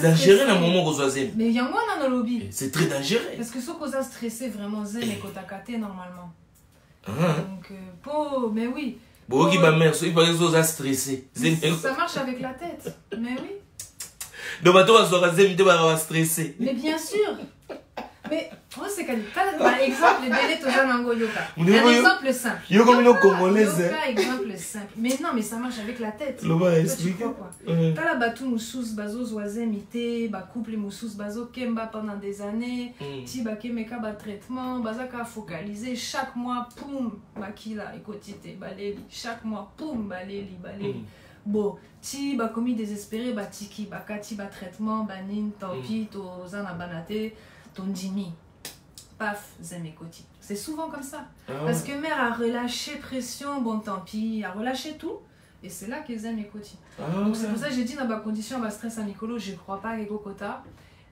dangereux dans moment que je zemi. Mais yango na no lobby. C'est très dangereux. Parce que so koza stressé vraiment zen et kotakate normalement. Donc mais oui. Bo ki ba mère, so il paraît que ça stressé. Ça marche avec la tête. Mais oui. Donc, tu vas stressé. Mais bien sûr. Mais, c'est quand par exemple, un exemple simple. Exemple simple. Mais non, mais ça marche avec la tête. T'as la batou moussous, bazo zoazemité, ba couple moussous, bazo kemba pendant des années, ti ba kemeka ba traitement, bazaka focalisé, chaque mois, poum, bakila, écotité, baléli, chaque mois, poum, baléli. Bon, si bah commis désespéré bah tiki bah kati bah traitement bah nin tampi to zana banate ton dimi paf zemekoti. C'est souvent comme ça parce que mère a relâché pression bon tant pis a relâché tout et c'est là que zemekoti. Donc c'est pour ça que j'ai dit dans ma condition bah stress à Nicolo je crois pas à Kota.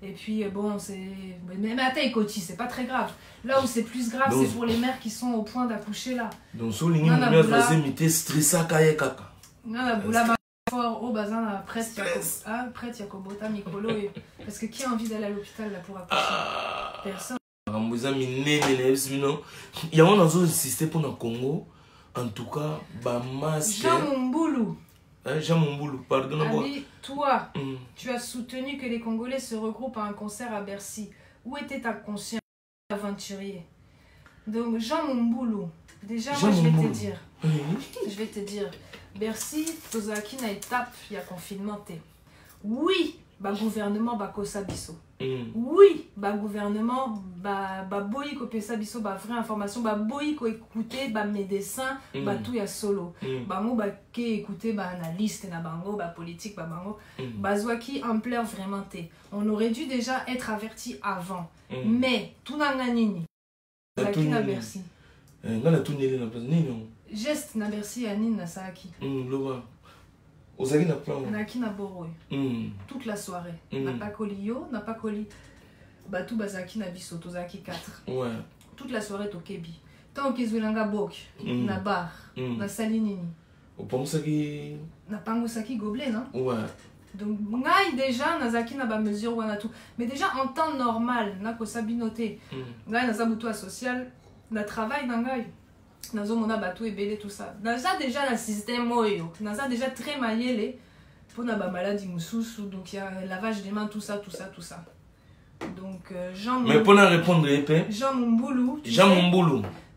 Et puis bon c'est mais attends écoti c'est pas très grave. Là où c'est plus grave c'est pour les mères qui sont au point d'accoucher là. Donc sur ligne mère faisait mité stressa kaya kaka. La boula fort au bazin prête Yakobota Mikolo parce que qui a envie d'aller à l'hôpital là pour accoucher? Personne. Il y a un système pour le Congo en tout cas ba masque Jean Mumboulou pardonne-moi. Toi tu as soutenu que les Congolais se regroupent à un concert à Bercy. Où était ta conscience aventurier? Donc Jean Mumboulou déjà moi je vais te dire Bercy, tozaki na étape, il y a confinement. Oui, le gouvernement va kosa biso. Oui, le gouvernement va boyi ko pesa biso ba vraie information, va boyi ko écouter ba médecin, ba tout ya solo. Bango ba ke écouter ba analyste na bango, ba politique ba bango. Bazwaki ampleur vraiment té. On aurait dû déjà être averti avant. Mais tout na nini. Zaki na Bercy. Ngala tout nele na place nini. Geste na Bercy à Nine na Saaki. Loba. Ozaki na plan. Naki na Boroy. Toute la soirée. N'a pas coli yo, n'a pas coli. Batou bazaki na biso, tozaki 4. Ouais. Toute la soirée tokebi. Tant que Zwilanga bok, na bar, na salinini. Au pomsaki. Na pangosaki gobelet, non? Ouais. Donc ngai déjà nazaki na ba mesure wana tout. Mais déjà en temps normal, na ko sabinoté. Ngai na zabuto social, na travail na ngai. Nazo mona bateau et belé tout ça. Naza déjà le système moyo. Naza déjà très maillé pour na ba maladie moussous donc il y a lavage des mains tout ça. Donc Jean mais pour répondre épais. Jean Mumboulou.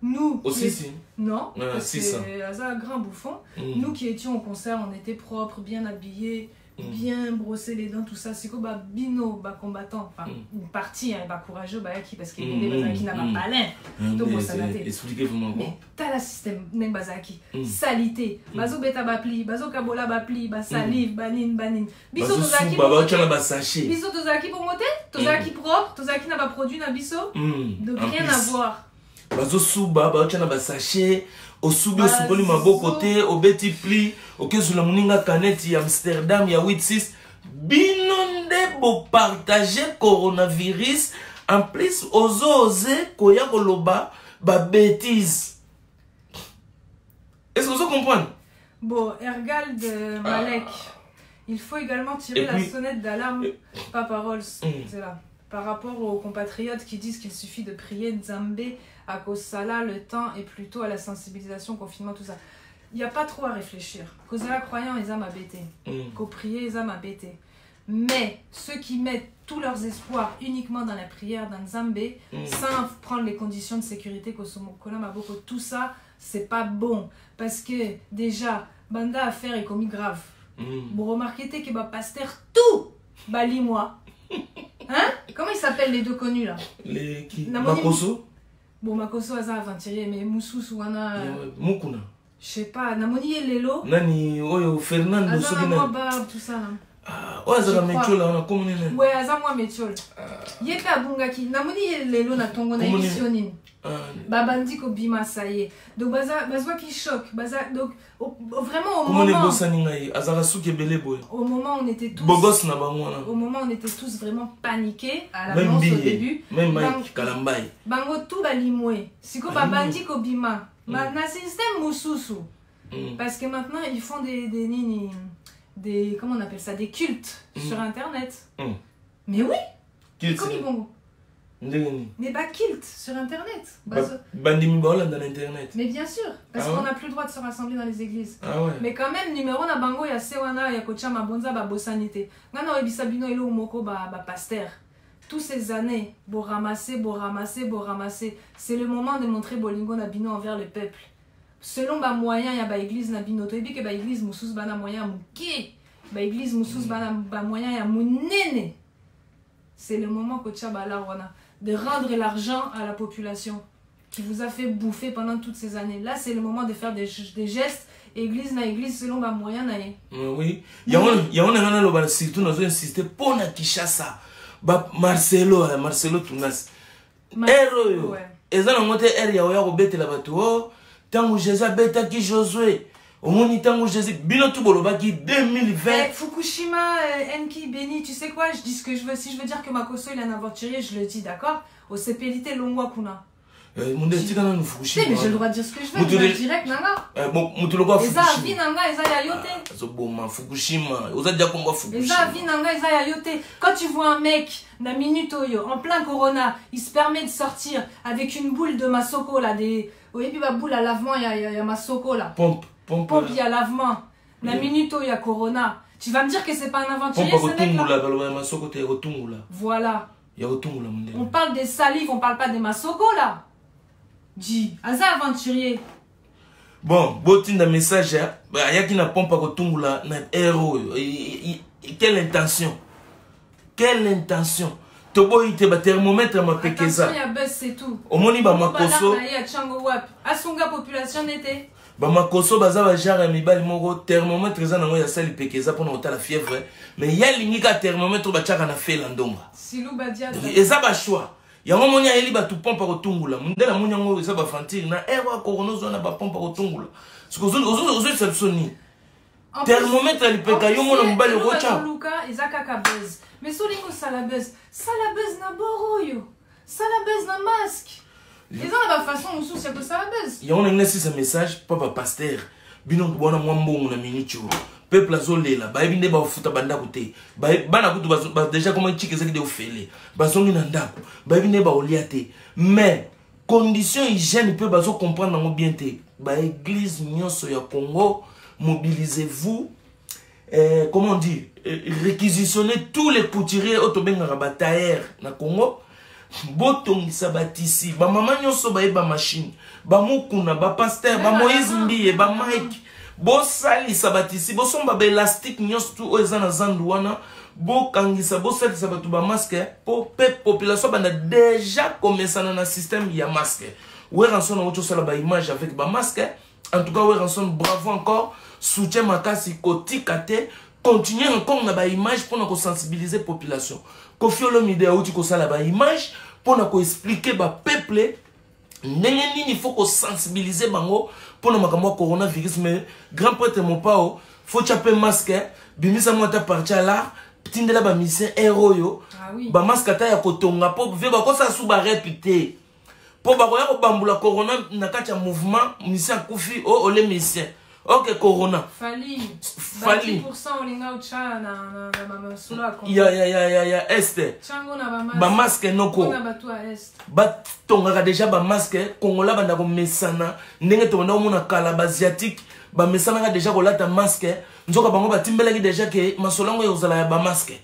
Nous aussi si. Non, parce que c'est un grand bouffon. Nous qui étions au concert, on était propres, bien habillés, bien brosser les dents, tout ça. C'est quoi bino, combattant, enfin une partie, courageux, parce qu'il y a des qui n'a pas palin. Donc ça n'a été. Expliquez-moi. Mais t'as la système neng bazaki, salité, bazo beta bapli, bazo kabola bapli, salive, banin. Biso tozaki. Biso tozaki pour monter, tozaki propre, tozaki n'a pas produit na biso. Donc rien à voir. bazo suba ba tchana ba sachet au subi au supoli maboko te au beti pli au kezu la muninga canette ya Amsterdam ya 86 binonde bo partager coronavirus en plus oser koya koloba ba bêtise. Est-ce que vous comprenez? Bon, Ergal de Malek, il faut également tirer la sonnette d'alarme, Papa Rolls, c'est là, par rapport aux compatriotes qui disent qu'il suffit de prier Nzambé à Kosala, le temps et plutôt à la sensibilisation, confinement, tout ça. Il n'y a pas trop à réfléchir. Kosala croyant, ils ont m'abêté. Qu'au prier, ils ont m'abêté. Mais ceux qui mettent tous leurs espoirs uniquement dans la prière d'un Nzambé, sans prendre les conditions de sécurité, tout ça, c'est pas bon. Parce que déjà, Banda affaire est commis grave. Vous remarquez que bah pasteur tout bali moi. Hein? Comment ils s'appellent les deux connus là? Les qui? Makoso? Bon, Makoso a aventurier, mais Moussous ou Ana. Mukuna. Je sais pas, Namoni et Lelo. Nani, Oyo, Fernando, Azana Barbe, tout ça là. Ah, ouais, Azana Métiol là, on a communé. Ouais, Azana Métiol. Yepe Abungaki, Namoni et Lelo na Tongo na émissionné. Babandi ko bima ça y est. Donc baza qui choque, baza donc vraiment au moment on était tous au moment on était tous vraiment paniqués à l'annonce au début. Même Mike Kalambai. Bango tout balimwe. Siko babandi ko bima. Na système mususu. Parce que maintenant ils font des comment on appelle ça, des cultes sur internet. Mais oui. Comme ils vont. Mais bah kilt sur internet. Bandimi Baola dans internet. Mais bien sûr, parce qu'on n'a plus le droit de se rassembler dans les églises. Ah ouais. Mais quand même, numéro na bango ya sewana ya kocha mabonza ba bosanité. Ngana ebisabino elo moko ba pasteur. Tous ces années, bo ramasser. C'est le moment de montrer bolingo na bino envers le peuple. Selon ba moyen ya ba église na bino to ebi ke ba église musus bana moyen muke. Ba église musus bana ba moyen ya munene. C'est le moment kocha bala wana de rendre l'argent à la population qui vous a fait bouffer pendant toutes ces années. Là, c'est le moment de faire des gestes, église na église, selon ma moyen. Oui. Il y a un surtout nous avons insisté pour na Kishasa. Marcelo Tunas. Héros. Et ça, on a monté Eria Oya Robert la bateau. Tant que Jésus bêta qui Josué. Au moins, tant que Jésus, Binotu Bolobaki 2020. Fukushima, Enki, Beni, tu sais quoi? Je dis ce que je veux. Si je veux dire que Makoso il est un aventurier, je le dis, d'accord? Au CPLT Longwa Kuna. Mon destin dans Fukushima. Mais j'ai le droit de dire ce que je veux. Je veux direct, Nanga. Mutuloka Fukushima. Eza vi Nanga, Eza Yayote. Zoboma, Fukushima. Oza Diakomba Fukushima. Eza vi Nanga, Eza Yayote. Quand tu vois un mec, na minute oyo, en plein corona, il se permet de sortir avec une boule de Masoko là, des. Oui, puis ma boule à lavement, il y a Masoko là. Pompe, il y a lavement. La minute il y a corona. Tu vas me dire que c'est pas un aventurier, ce mec-là. Voilà. On parle des salives, on parle pas des Masoko là. Dis, Aza aventurier. Bon, botin de message, il y a qui n'a pompe à Kotungula, na héros. Quelle intention? Quelle intention? Tobo ite ba thermomètre ma pekeza. Attention, il y a buzz, c'est tout. Au moni ba makoso. Asunga population n'était. Ba makoso baza ba jara mibali moko thermomètre za nango ya sali pekeza pour na la fièvre. Mais ya lingika thermomètre ba chaka na fe la ndonga. Silou badia. Eza ba choix. Ya monya eli ba tu pompe ko tungula. Mundela monya ngo eza ba fantire na erwa coronazo na ba pompe ko tungula. Parce que ozo sepsoni. Thermomètre li peka yo mona mibali ko cha. Luka ezaka ka buzz. Mais solingo ça la buzz na boroyo. Ça la buzz na masque. Les gens la façon nous c'est que ça la buzz. Il y a un ce message papa pasteur. Bino bona mwambo na minicho. Peuple azolela ba binde ba futa banda kote. Ba bana kutu ba déjà comment chike zaki de ofele. Ba zongi na ndako. Ba binde ba oliate. Mais condition hygiène peut bazo comprendre ngo bien te. Ba église nyonso ya Congo, mobilisez-vous. Comment on dit, réquisitionnez tous les couturiers autobenga batailleur na Congo. Botong sabatisi, ba mama nyonso ba eba machine, ba mukuna, ba pasteur, ba Moïse Mbiye, ba Mike, bo sali sabatisi, bo somba ba élastique nyonso tu oza na zandu wana, bo kangisa, bo sali sabatu ba masque, po population bana déjà commencé na système ya masque. Ouais ranson na ocho sala ba image avec ba masque. En tout cas ouais ranson bravo encore. Soutien makasi kotikate, continuer encore na ba image pour na sensibiliser population. Kofi Olomide a outi ko sala ba image pour na expliquer ba peuple il faut qu'on sensibilise bango pour ne pas coronavirus. Mais grand prêtre mon pao, faut chaper masque. Bimisa moi ta partir là, petit de la ba mission héros yo. Ah oui. Ba masque ta ya kotonga pour ver ba ko ça sous ba réputé. Pour ba ko ya ko bambula corona na kacha mouvement mission kufi o le mission. Ok, corona. Fali. 10% olinga ucha na mama sula ko. Ya este. Chango na ba masque. Ba masque noko. Na ba toi est. Ba tonga déjà ba masque kongola banda ko mesana ndenge to na mona kala ba asiatique ba mesana déjà ko lata masque nzoka bango ba timbelaki déjà que masolongo yozala ya ba masque.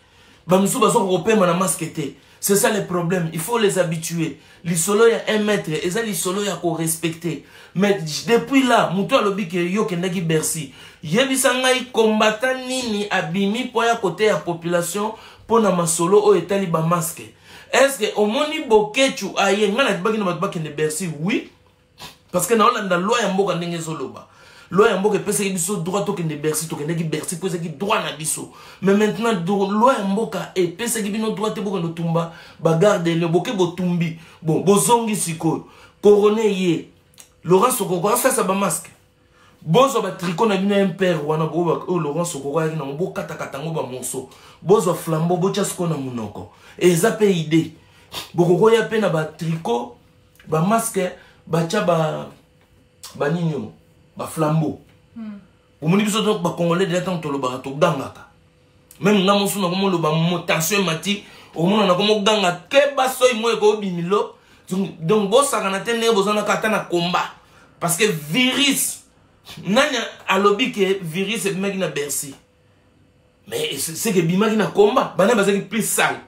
Ba musu ba so ko pema na masque te. C'est ça le problème, il faut les habituer. L'isolo ya 1 mètre, et ça l'isolo ya ko respecter. Mais depuis là, muto alobi ke yo kendaki Bercy. Yebisa ngai combattant nini abimi po ya côté ya population pour na masolo o etali ba masque. Est-ce que au moni bokechu aye ngana tibaki na batbaki ne Bercy? Oui. Parce que na olanda loi ya mboka ndenge zoloba. Loi ya mboka pesa ki biso droit to kende Bercy to kende ki Bercy pesa ki droit na biso. Mais maintenant loi ya mboka e pesa ki bino droit te boka no tumba ba garde le boke botumbi. Bon bozongi siko. Corona ye. Laurent Sokoko ça ça ba masque. Bozo ba tricot na bino impère wana bo ba Laurent Sokoko ya na mbo kata kata ngo ba morceau. Bozo flambeau bo chasko na munoko. Et ça pe idée. Bokoko ya pe na ba tricot ba masque ba cha ba nino. Ba flambeau. Omoni biso to ba congolais de temps to lo ba to gangaka. Même na mosu na komo lo ba mutation mati, omona na komo ganga ke ba soy mo ko bimilo. Donc bo saka na tene bo zona kata na combat parce que virus nanya alobi ke virus e bimaki na Bercy. Mais c'est que bimaki na combat, bana bazaki plus sale.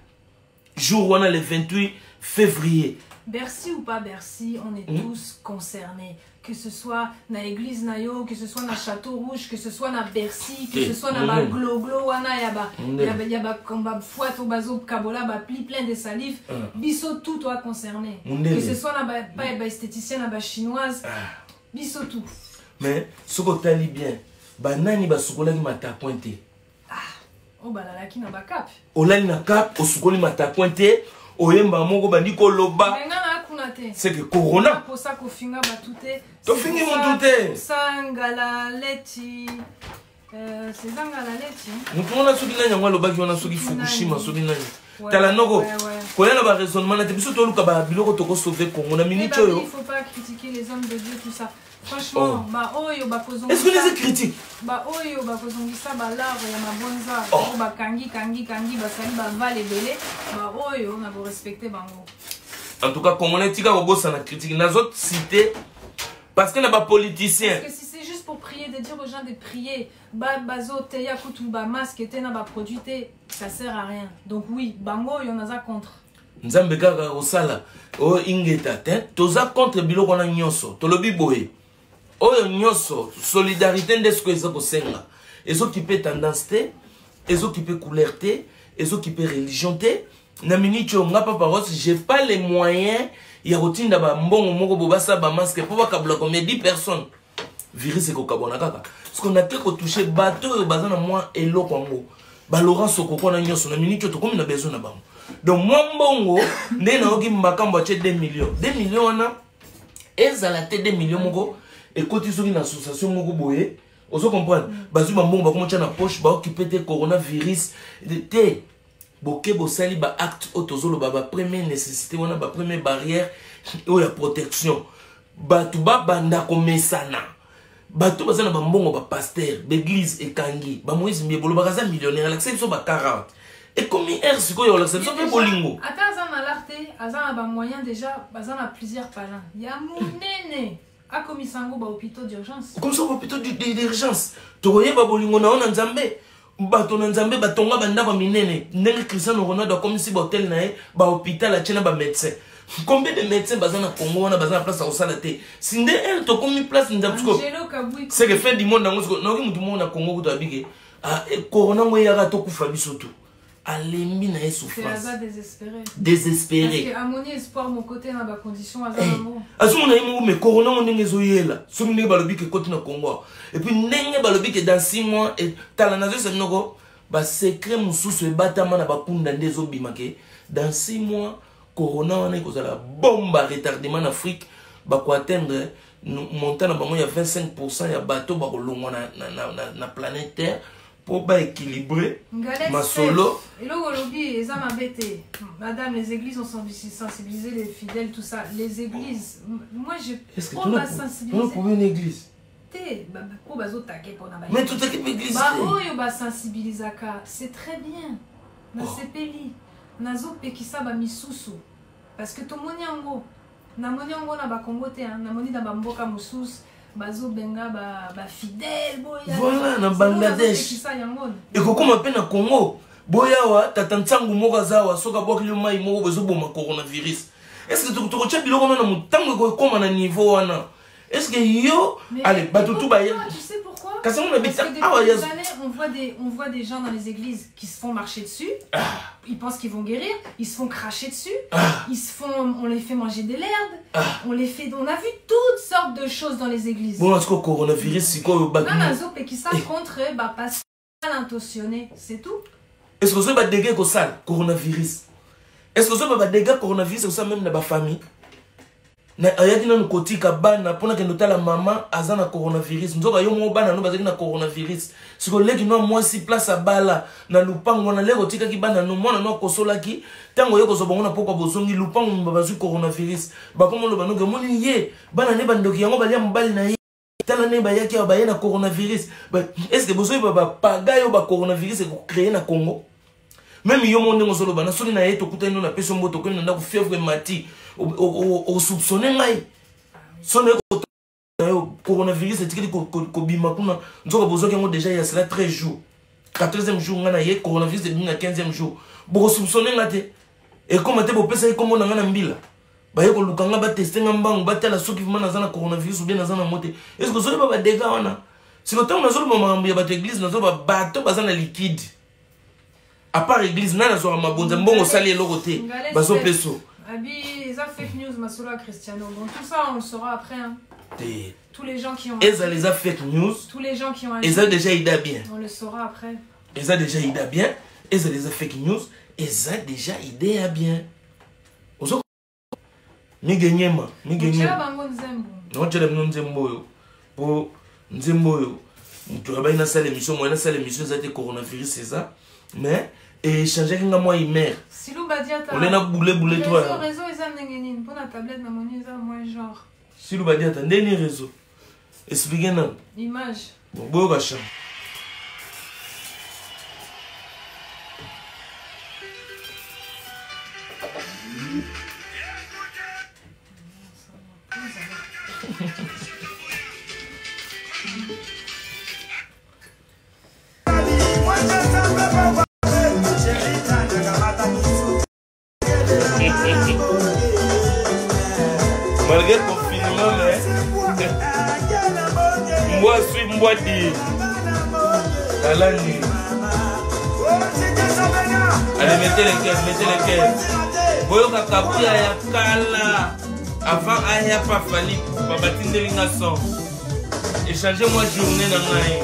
Jour wana le 28 février. Bercy ou pas Bercy, on est tous concernés. Que ce soit na église nayo, que ce soit na Château Rouge, que ce soit na Bercy, que ce soit na ba glo wana yaba combat fouet au bazo kabola ba pli plein de salive, biso tout toi concerné. Que ce soit na ba esthéticienne na ba chinoise, biso tout. Mais ce que tali bien, ba nani ba sukola ki mata pointé. Oh ba la ki na ba cap. O la na cap, o sukoli mata pointé. Oyemba moko bandiko loba c'est que corona pour ça ko finga batute to fingi mutute sangala leti c'est sangala leti mutuna soki nanya ngwa loba ki wana soki Fukushima soki nanya tala noko koya na ba raisonnement na te biso to luka ba biloko to ko sauver Congo na minute yo il faut pas critiquer les hommes de Dieu tout ça. Franchement, bah oyo ba kozongi. Est-ce que les critiques? Bah oyo ba kozongi ça ba l'art ya mabonza, ba kangi ba sali ba vale belé, bah oyo on a beau respecter bango. En tout cas, comme on est tika ko bossa na critique na autres cité parce que na ba politicien. Parce que si c'est juste pour prier de dire aux gens de prier, ba bazo te ya kutu ba masque te na ba produit ça sert à rien. Donc oui, bango yo naza contre. Nzambe kaka osala o ingeta te toza contre biloko na nyonso to lobi boye. Oyo nyoso solidarité ndesko ezako senga ezo qui peut tendance te ezo qui peut couleur te ezo qui peut religion te na minute nga papa Ross j'ai pas les moyens ya rotinda ba mbongo moko bobasa ba masque pour ba kabla comme 10 personnes virus ko kabona kaka parce qu'on a que toucher bateau bazana moi eloko ngo ba Laurent Sokoko na nyoso na minute to comme na besoin na bango donc moi mbongo nde na oki makambo ache 2 millions na ezala te 2 millions moko. Et quand ils sont une association moko boye, oso comprendre, bazu ba mbongo ba komo na poche ba occuper te coronavirus te boke bo sali ba acte otozolo ba première nécessité wana ba première barrière o ya protection. Ba tu ba banda komesana. Ba tu ba sana ba mbongo ba pasteur, l'église et kangi, ba Moïse Miebolo ba kaza millionnaire la c'est ba 40. Et combien heure siko yo la c'est pas bolingo. Attends ça na l'arté, azana ba moyen déjà, bazana plusieurs parents. Ya munene. A commis sango ba hôpital d'urgence. Comme ça hôpital d'urgence. Toye ba bolingo na ona nzambe. Bato na nzambe batonga banda ba minene. Ndenge Cristiano Ronaldo comme si ba hôtel na e ba hôpital a chena ba médecin. Combien de médecins bazana Congo wana bazana place au salate. Sinde elle to comme place ndamsko. C'est que fin du monde na ngoko na mutu mo na Congo ko to abike. Ah corona ngo ya ga to kufa biso tout. Alembi na souffrance. C'est désespéré. Désespéré. Parce que à mon espoir mon côté dans ba condition azamo. Azumu na imo mais corona on ndenge zoyela. Somi ndenge balobi ke côté na Congo. Et puis ndenge balobi ke dans 6 mois et tala na zo semnoko ba secret mususu e batama na bakunda ndezo bimake dans 6 mois corona on est kozala bombe retardement en Afrique bako atteindre montant na bango ya 25% ya bateau bako longo na planète Terre pour ba équilibrer masolo. Madame, les églises ont sensibilisé les fidèles, tout ça. Les églises, moi je trop pas sensibiliser. Pour une église. Mais tout est église. C'est très bien. C'est peli. Nazo pekisa ba misusu. Parce que tout le monde yango. Na moni yango na ba Congo te, na moni na ba mboka mususu. Bazo benga ba fidèle boya. Voilà na Bangladesh. Et kokoma pe na Congo. Boya wa tatantangu moka zawa soka bokili mai moko bezo boma coronavirus. Est-ce que tu retiens biloko na mutango ko koma na niveau wana? Est-ce que yo allez batutu ba tu sais pourquoi? Parce que depuis des années, on voit des gens dans les églises qui se font marcher dessus. Ils pensent qu'ils vont guérir, ils se font cracher dessus, on les fait manger de l'herbe, on a vu toutes sortes de choses dans les églises. Bon, est-ce que le coronavirus, c'est quoi? Non, qui ça contre, pas intentionné, c'est tout. Est-ce que vous avez des dégâts comme ça, coronavirus? Est-ce que vous avez des dégâts coronavirus, ça même dans la famille? Ayadi na nukotika bana pona ke notala mama azana coronavirus nzoka yo mo bana no bazaki na coronavirus siko leki no mwasi place abala na lupango na leko tika ki bana no mwana no kosolaki tango yo kozobongo na poko bozongi lupango babazu coronavirus bakomo lo banoke moni ye bana ne bandoki yango balia mbali na ye tala ne bayaki ba ye na coronavirus est-ce que bozo ba pagayo ba coronavirus ko créer na Congo même yo monde ngosolo bana soli na ye to kutano na peso mboto ko na ku fièvre mati au soupçonner ngai sonne coronavirus c'est que ko bima kuna nzoka bozoki ngo déjà il y a cela 13 jours 14e jour ngana ye coronavirus de na 15e jour bo soupçonner ngate et comme te bo pesa comme na ngana mbila ba ye ko lukanga ba tester ngambango ba tala soki vima na zana coronavirus ou bien na zana mote est-ce que zo ba dégâts wana si le temps na zo mama ya ba église na zo ba bato bazana liquide à part église na zo mabonza mbongo sali eloko te bazo peso. Abi, les fake news, Masolo Cristiano. Bon, tout ça, on le saura après. Hein. Tous les gens qui ont. Et ça, les fake news. Tous les gens qui ont. Et ça, déjà, il a bien. On le saura après. Et ça, déjà, il a bien. Et ça, les fake news. Et ça, déjà, il a bien. Ozo. Mi genyema. Mi genyema. Non, tu as le nom de Nzembo. Pour Nzembo. Tu as bien une salle émission. Moi, une salle émission, ça a été coronavirus, c'est ça. Mais. Et changer que moi il meurt. Si l'on va dire on a boulé toi. Réseau ils ont n'engagné pour la tablette na monnaie ça moins genre. Si l'on va dire t'as dernier réseau. Expliquez-nous. Image. Bon beau gachin. Malgré le confinement, mais moi je suis moi dit Alani. Allez, mettez les caisses. Boyoka Kabuya ya Kala. Avant Aya pas fallu, Babati Ndelingason. Échangez-moi journée dans l'année.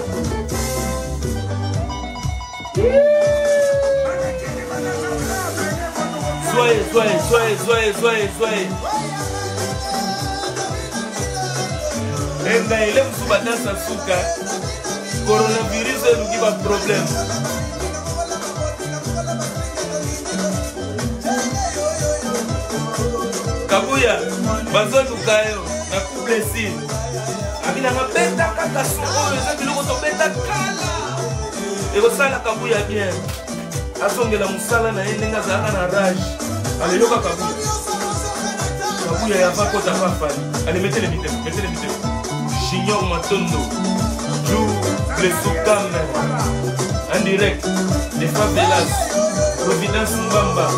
Soyez. Et il aime sous battre sa souka. Coronavirus est un problème. Kabuya, bazo lukayo, na couple si. Akina ngabeta kaka soko, ezaki loko to beta kala. Eko sala Kabuya bien. Asongela musala na yende ngazaka na rage. Allez, yoka Kabuya ya pas kota fafali. Allez, mettez les vitesses. Junior Matondo, Jou, le Soukam, en direct, les favelas, Providence Mbamba,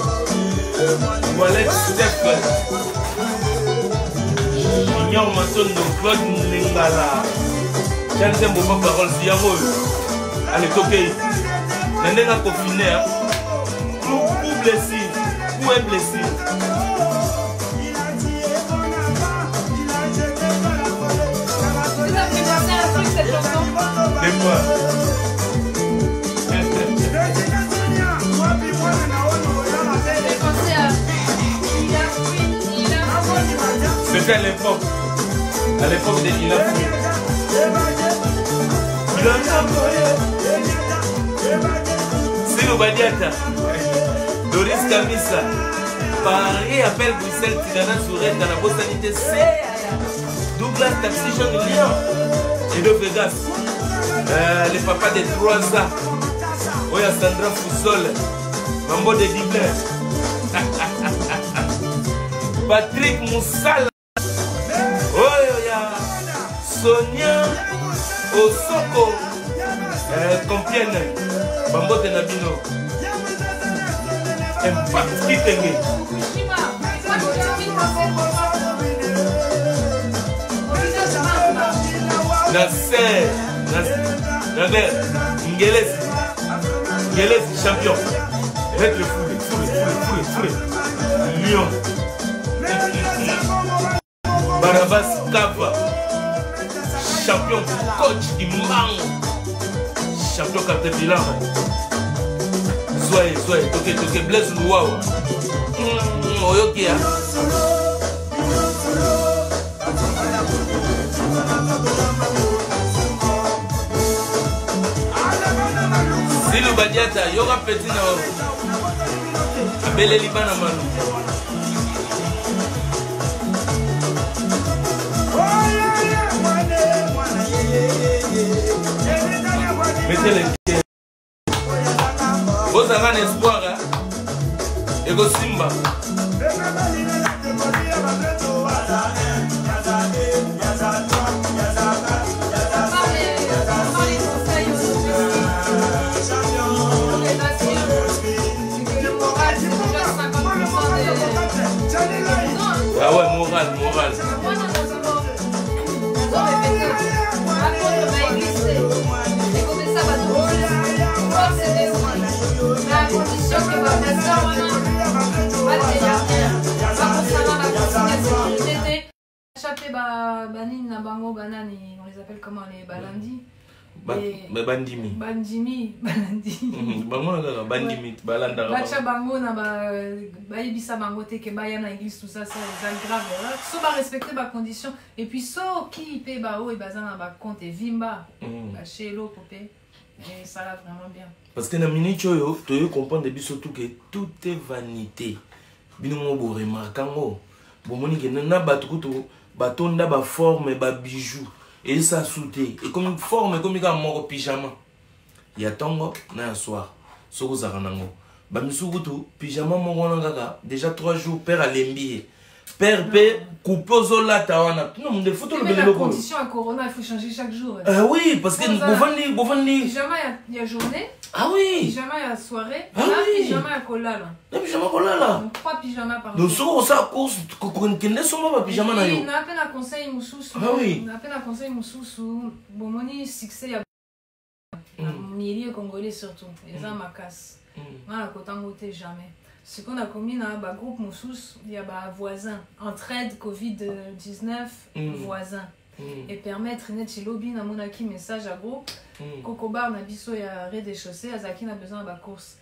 Wallet Steph, Junior Matondo, Claude Ningala, Jansen Boba Parole Diamo, allez, Tokei, Nanena confiné, où blessé, où est blessé. De quoi? C'était à l'époque de Lila Fou. Silo Badiata, Doris Kamisa, Paris appelle Bruxelles, Tidana Sourette dans la botanité C. Douglas Taxi Jean Lyon et de Vegas. Les papas des 3 ans. Oya Sandra Foussol, Mambo de Dublin. Patrick Moussala. Oya Sonia Osoko. Compiègne. Mambo de Nabino. Impact Kitenge. Nasser, Ngeles, champion. Être le foulé. Lyon. Barabas Kava. Champion, coach Imang. Champion Caterpillar. Soyez, toqué, Blaise Louawa. Oyokia. Silo Badiata, yoga petit na abele libana manu. Mettez les pieds. Vous avez un espoir, hein? Ego Simba. Ah ouais, moral. On les appelle comment, les balandi? Bandimi. Bandimi. Bandimi. Balanda. Bacha bango na baibisa bango te ke baya na église tout ça c'est grave. So ba respecter ba condition et puis so qui paie ba o et baza na ba compte et vimba. Ba chelo popé et ça va vraiment bien. Parce que na minute yo to comprendre biso tout que tout est vanité. Bino mo bo remarkango. Bo moni ke na batukuto batonda ba forme ba bijoux. Et ça sauté. Et comme une forme, comme un pyjama. Il y a tango, na soir. Soko zaranango. Bamisukutu, pyjama mongonanga. Déjà 3 jours, père à l'embillé. Père, coupé aux ola tawana. Non, mais il faut tout le la condition à Corona, il faut changer chaque jour. Ah oui, parce que Bovandi. Pyjama, il y a journée. Ah oui. Pyjama, il y a soirée. Ah oui. Pyjama, il y a kolala. Pyjama kolala. Donc 3 pyjamas par jour. Donc, so ça course, qu'on ne soit pas pyjama na yo. On a appelé un conseil moussous. Ah oui. On a appelé un conseil moussous. Bon, mon succès, il y a un milieu congolais surtout. Les gens ma casse. Moi, à côté, on jamais. Ce qu'on a commis dans le groupe Moussous, il y a des voisins. Entraide Covid-19, voisins. Et permettre de lobby dans mon message à groupe. Kokobar na biso ya rez-de-chaussée, Azaki a besoin de la course.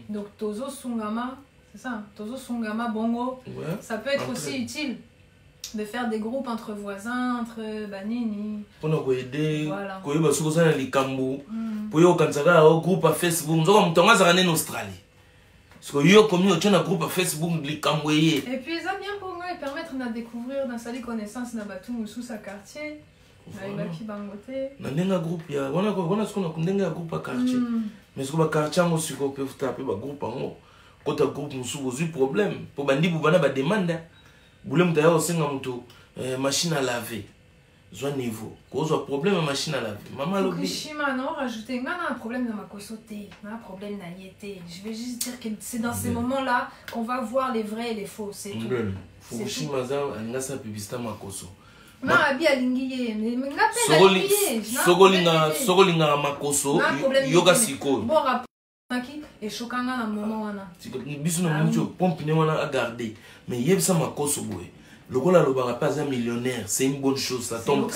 Donc Tozo Sungama, c'est ça, Tozo Sungama Bongo, ça peut être aussi utile de faire des groupes entre voisins, entre banini. Pour aider, pour aider les gens les Cambo, pour aider les groupe à Facebook. Nous avons en Australie. Parce que yo comme un groupe à Facebook les Cambo. Et puis ça bien pour moi permettre de découvrir, d'installer connaissance dans Batou sous sa quartier. Nandenga groupe ya wana sikona kundenga groupe à quartier mais ce que ba quartier ngo siko peut taper ba groupe ngo kota groupe musu ozu problème pour bandi bubana ba demande boule mutaya osenga muto machine à laver zo niveau cause problème machine à laver maman lobi Fukushima non rajouter un problème dans ma kosoté un problème na yété je vais juste dire que c'est dans ces moments là qu'on va voir les vrais et les faux c'est tout Fukushima za ngasa publicité makoso non, abi alingiye, mais Sogolinga makoso, yoga siko. Bon rapport et chokanga na moment wana. Biso na mucho pompe ne wana à garder. Mais yebsa makoso boy. Le gola lobara pas un millionnaire, c'est une bonne chose, ça tombe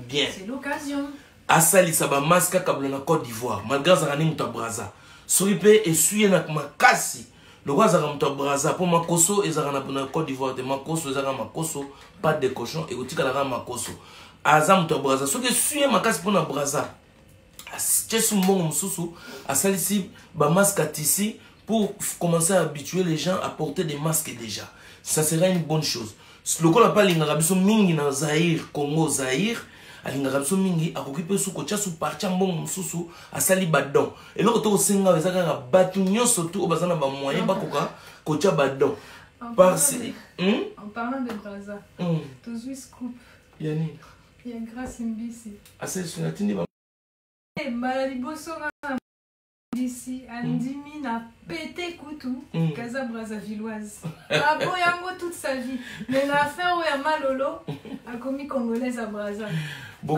bien. C'est l'occasion. Asali saba masque kabla na Côte d'Ivoire, malgré ça rani muta braza. Soripe essuyer na makasi. Le roi Zaramto Braza, pour Makoso, et Zarana Côte d'Ivoire, de Makoso, Zara Makoso, pas de cochon, et Otika la Makoso. Azam to Braza, ce que suit ma casse pour la Braza. C'est son bon sous à ici, ba masque ici, pour commencer à habituer les gens à porter des masques déjà. Ça serait une bonne chose. Le coup, on n'a pas l'ingarabiso mingi na Zaïre, Congo, Zaïre. Alingarabiso mingi akokipe su kocha su partia mbongo mususu asali badon eloko to senga bezaka na batu nyonso tu obazana ba moyen bakoka kocha badon parce en parlant de Braza tozui scoop yani il y a grâce Mbisi assez sunatini ba mbala liboso na Mbisi andimi na pété coutou Casa Brazzavilloise abo yango toute sa vie mais la fin où ya malolo a commis congolaise à Braza. Bon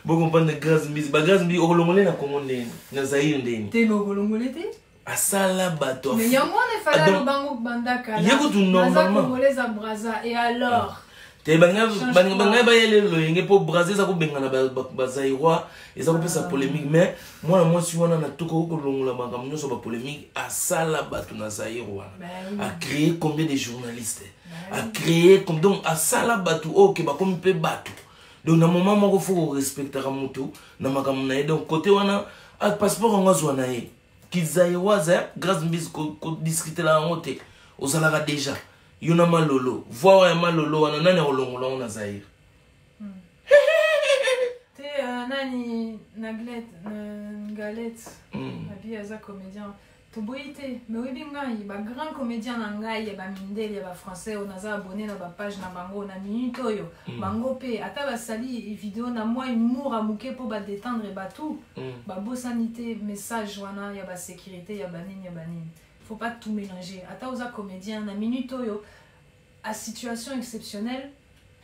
comprendre grâce Mbisi ba grâce Mbisi olongolé na Congo ndeni na Zaïre ndeni te no olongolé te asala bato mais yango ne fala lo bango bandaka la yego tu normalement congolaise à Braza et alors te banga ba yele lo yenge po Braza za ko bengana ba Zaïrois et ça sa polémique mais moi si wana na toko ko longola ba kamnyo so ba polémique asala bato na Zaïrois a créé combien de journalistes a créé comme donc asala bato OK ba comme pe bato. Donc, dans le moment où il faut respecter les gens, donc côté wana passeport en Gazouana, qu'ils aient grâce à Mbisi, discuter la honte, aux alara déjà. Il y a malolo. Voir un malolo, on a un olongola, on a Zaïre. Tu es nani, Naglet, Galette, Abi Aza comédien. Toboïté, mais oui, il y a grand comédien nangai, il y a Mindel, il y a français, on a abonné dans la page na bango, na minute yo, bango pe, ataba sali vidéo na moi humour à mouké pour détendre et tout, ba beau sanité, message wana, il y a sécurité, il y a banine, faut pas tout mélanger. Ataba comédien na minute yo, à situation exceptionnelle,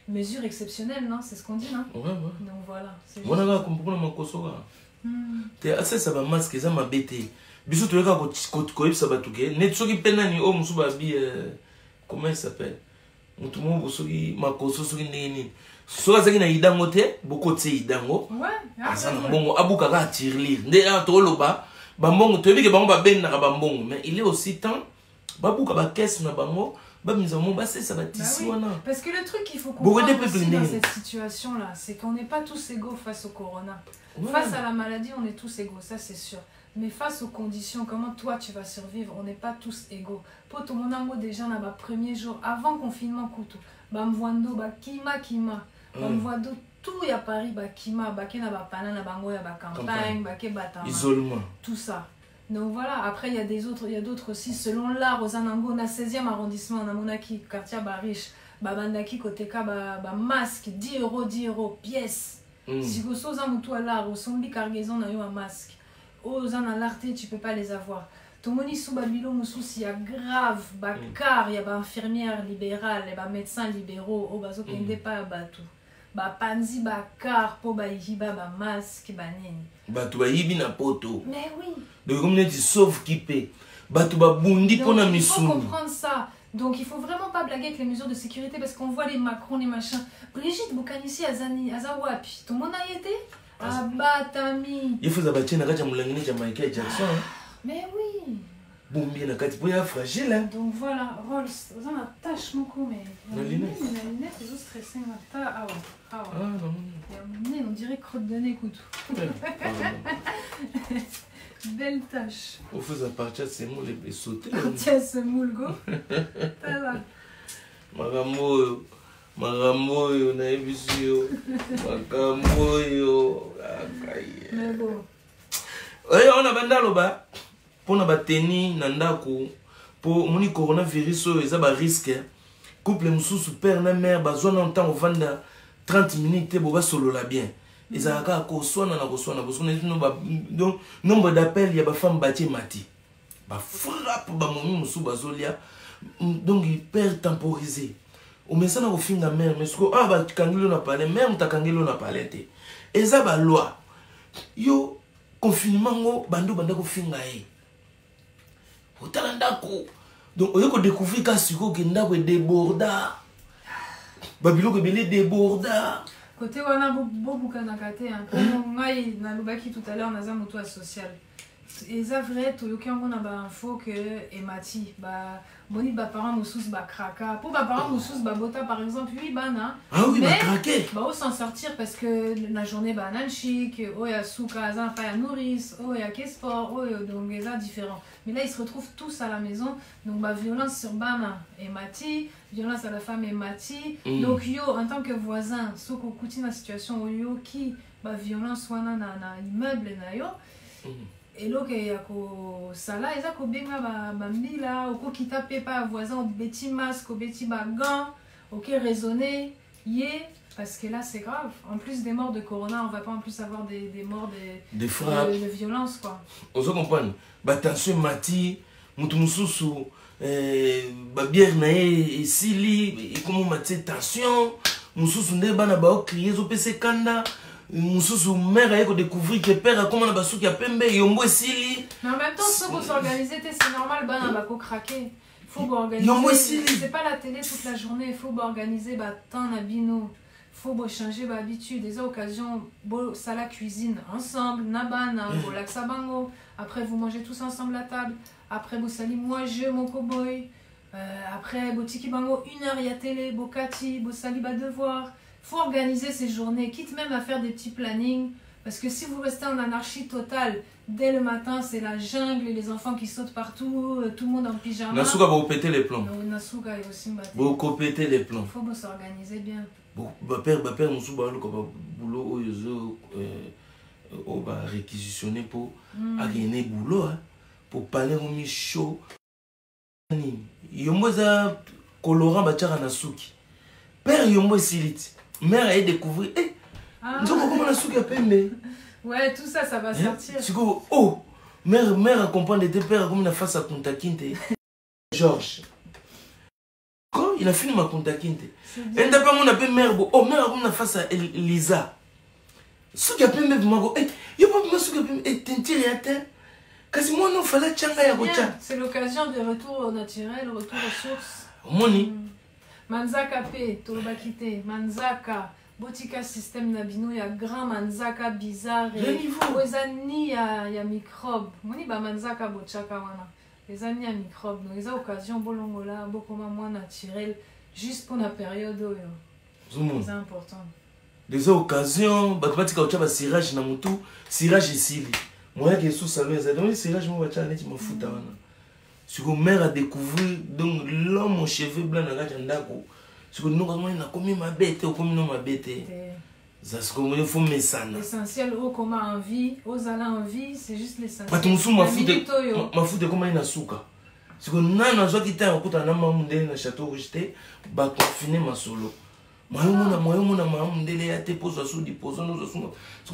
mesure exceptionnelle, non, c'est ce qu'on dit, non? Ouais. Donc voilà. Moi na comprendre mon kosoga. T'es assez ça va masque, ça m'a bêté. Bisous tu regardes quand ça va tout que net soki penani o musu babi comment il s'appelle mutu mo bosoki makoso soki ndeni soka zaki na idango te boko tse idango asa na mbongo abuka ka tirlir nde a to loba ba mbongo to bike bango ba ben na ba mbongo mais il est aussi temps babuka ba caisse na bango ba mizamo ba c'est ça va tisi wana parce que le truc qu'il faut comprendre aussi dans cette situation là c'est qu'on n'est pas tous égaux face au corona face à la maladie on est tous égaux ça c'est sûr. Mais face aux conditions, comment toi tu vas survivre, on n'est pas tous égaux. Pour tout le monde, déjà, dans le premier jour, avant confinement, Bamvoando, Kima, Bamvoando, tout y a Paris, Kima, Bakena, Banana, Bango, campagne, Batama. Isolement. Tout ça. Donc voilà, après il y a d'autres aussi, selon l'art, aux Anango, on a 16e arrondissement, on a Monaki, quartier Bariche, Babandaki, Koteka, masque, 10 €, pièce. Si vous êtes à l'art, au sombi cargaison, on a eu un masque. Aux ans à l'arté, tu peux pas les avoir. Ton moni sous Babylon, moussous, il y a grave, car il y a infirmières libérales, les médecins libéraux, au bazo qui n'est pas batou. Panzi, car, po yiba, masque, nini. Batou yibi na poto. Mais oui. Donc comme dit sauf qui paie. Batou bundi pour na misou. Il faut comprendre ça. Donc il faut vraiment pas blaguer avec les mesures de sécurité parce qu'on voit les Macron, les machins. Brigitte Boukanissi, Azawapi, tout le monde a été? Ah bah Tami. Il faut abattre na kati mulangini ja Michael Jackson. Mais oui. Bombi na kati pour ya fragile hein. Donc voilà, Rolls, on a tâche beaucoup mais la lunette ils ont stressé ta ah ouais. Ah non. Il y a on dirait crotte de nez couteau. Belle tâche. On faisait partir de ces moules et sauter. Partir de ce moule go. Maramoyo na ebisio makamoyo mais bon on a bandalo ba pona ba teni na ndako po moni coronavirus oyo eza ba risque couple mususu père na mère bazona ntango vanda 30 minutes bo ba solola bien ezaka ko swana na ko swana parce que donc nombre d'appels ya ba femme bati mati ba frappe ba momi musu bazolia donc hyper temporisé. O mesana ko finga mère mais ce que ba kangilo na parler mère mutakangilo na parler te eza ba loi yo confinement ngo bando ko finga e otala ndako donc oyo ko découvrir ka siko ke ndako déborda babiloko belé déborda côté wana bobuka na kate un peu ngai na lobaki tout à l'heure naza moto social Et ça vrai, tout le monde a une info que Emati, boni parents moussous kraka. Pour parents moussous bota par exemple, oui bana. Ah oui, mais craquer. Bah, on s'en sortir parce que la journée banane chic, oh il y a souka, il y a nourrice, oh il y a Kesport, oh donc les gens différents. Mais là ils se retrouvent tous à la maison, donc bah violence sur bana Emati, violence à la femme Emati. Donc yo en tant que voisin, sous qu'on continue la situation yo qui bah violence soit na immeuble na yo. Et là, il y a ça ils ont bien là, au qui tape pas voisin, au petit masque, au petit gants, ok raisonner, parce que là c'est grave. En plus des morts de corona, on va pas en plus avoir des morts de frappes, de violence quoi. On se comprend. Attention mati, mutumusou, bière nae sili, et comment mati attention, mususu ndeba na ba crier zo pese kanda. Moussou mère a découvert que père a comment basou qui a pembe yombo sili. Mais en même temps, ce qu'on s'organise, c'est normal, on va craquer. Il faut organiser. C'est pas la télé toute la journée, il faut organiser tant d'abino. Il faut changer d'habitude. Des occasions, ça la cuisine ensemble, nabana, laxa bango. Après, vous mangez tous ensemble à table. Après, vous salez moi, je, mon cowboy. Après, tiki bango, 1 heure, il y a télé, kati, sali devoir. Il faut organiser ces journées, quitte même à faire des petits plannings. Parce que si vous restez en anarchie totale, dès le matin, c'est la jungle, les enfants qui sautent partout, tout le monde en pyjama. Nasuka va vous péter les plombs. Nasuka est aussi battu. Vous péter les plombs. Il faut s'organiser bien. Père, nous avons boulot va réquisitionner pour gagner boulot, pour parler au chaud. Yombo za colorant bachara nasuki. Père yombo siliti. Mère a découvert, nous avons comment la soupe à peine. Ouais, tout ça, ça va sortir. Oh, mère a compris de père comme la face à Kuntakinte. Georges. Quand il a fini ma Kuntakinte. Et d'après mon appel mère, oh, mère comme la face à Lisa. Ce qui a pu me dire, il n'y a pas de soupe à peine, et t'intirer à terre. Quasiment, non, fallait tchanga ya gocha. C'est l'occasion de retour au naturel, retour aux sources. Moni. Manzaka P, Tolobakite, Manzaka, Botika système Nabino, il y a grand Manzaka bizarre. Il y a microbes. Moni ba Manzaka Bochaka wana. Les années à microbes. Donc, les occasions, bolongola, beaucoup moins naturel, juste pour la période. C'est important. Les occasions, Batmatika Ochaba Sirage Namutu, Sirage ici. Moi, qui suis sous sa maison, donc Sirage m'a fait un fout à wana. Ce que mère a découvert, donc l'homme aux cheveux blancs dans la jandako. Ce que nous avons commis ma bête, ou comme nous ma bête. C'est ce qu'il faut me saner. L'essentiel, au comment en vie, aux allants en vie, c'est juste l'essentiel. Ma foute comment il a souka. Ce que nous avons quitté un coup de la maman dans le château rejeté, bah confiné ma solo. Moi, je te pose sous des posons.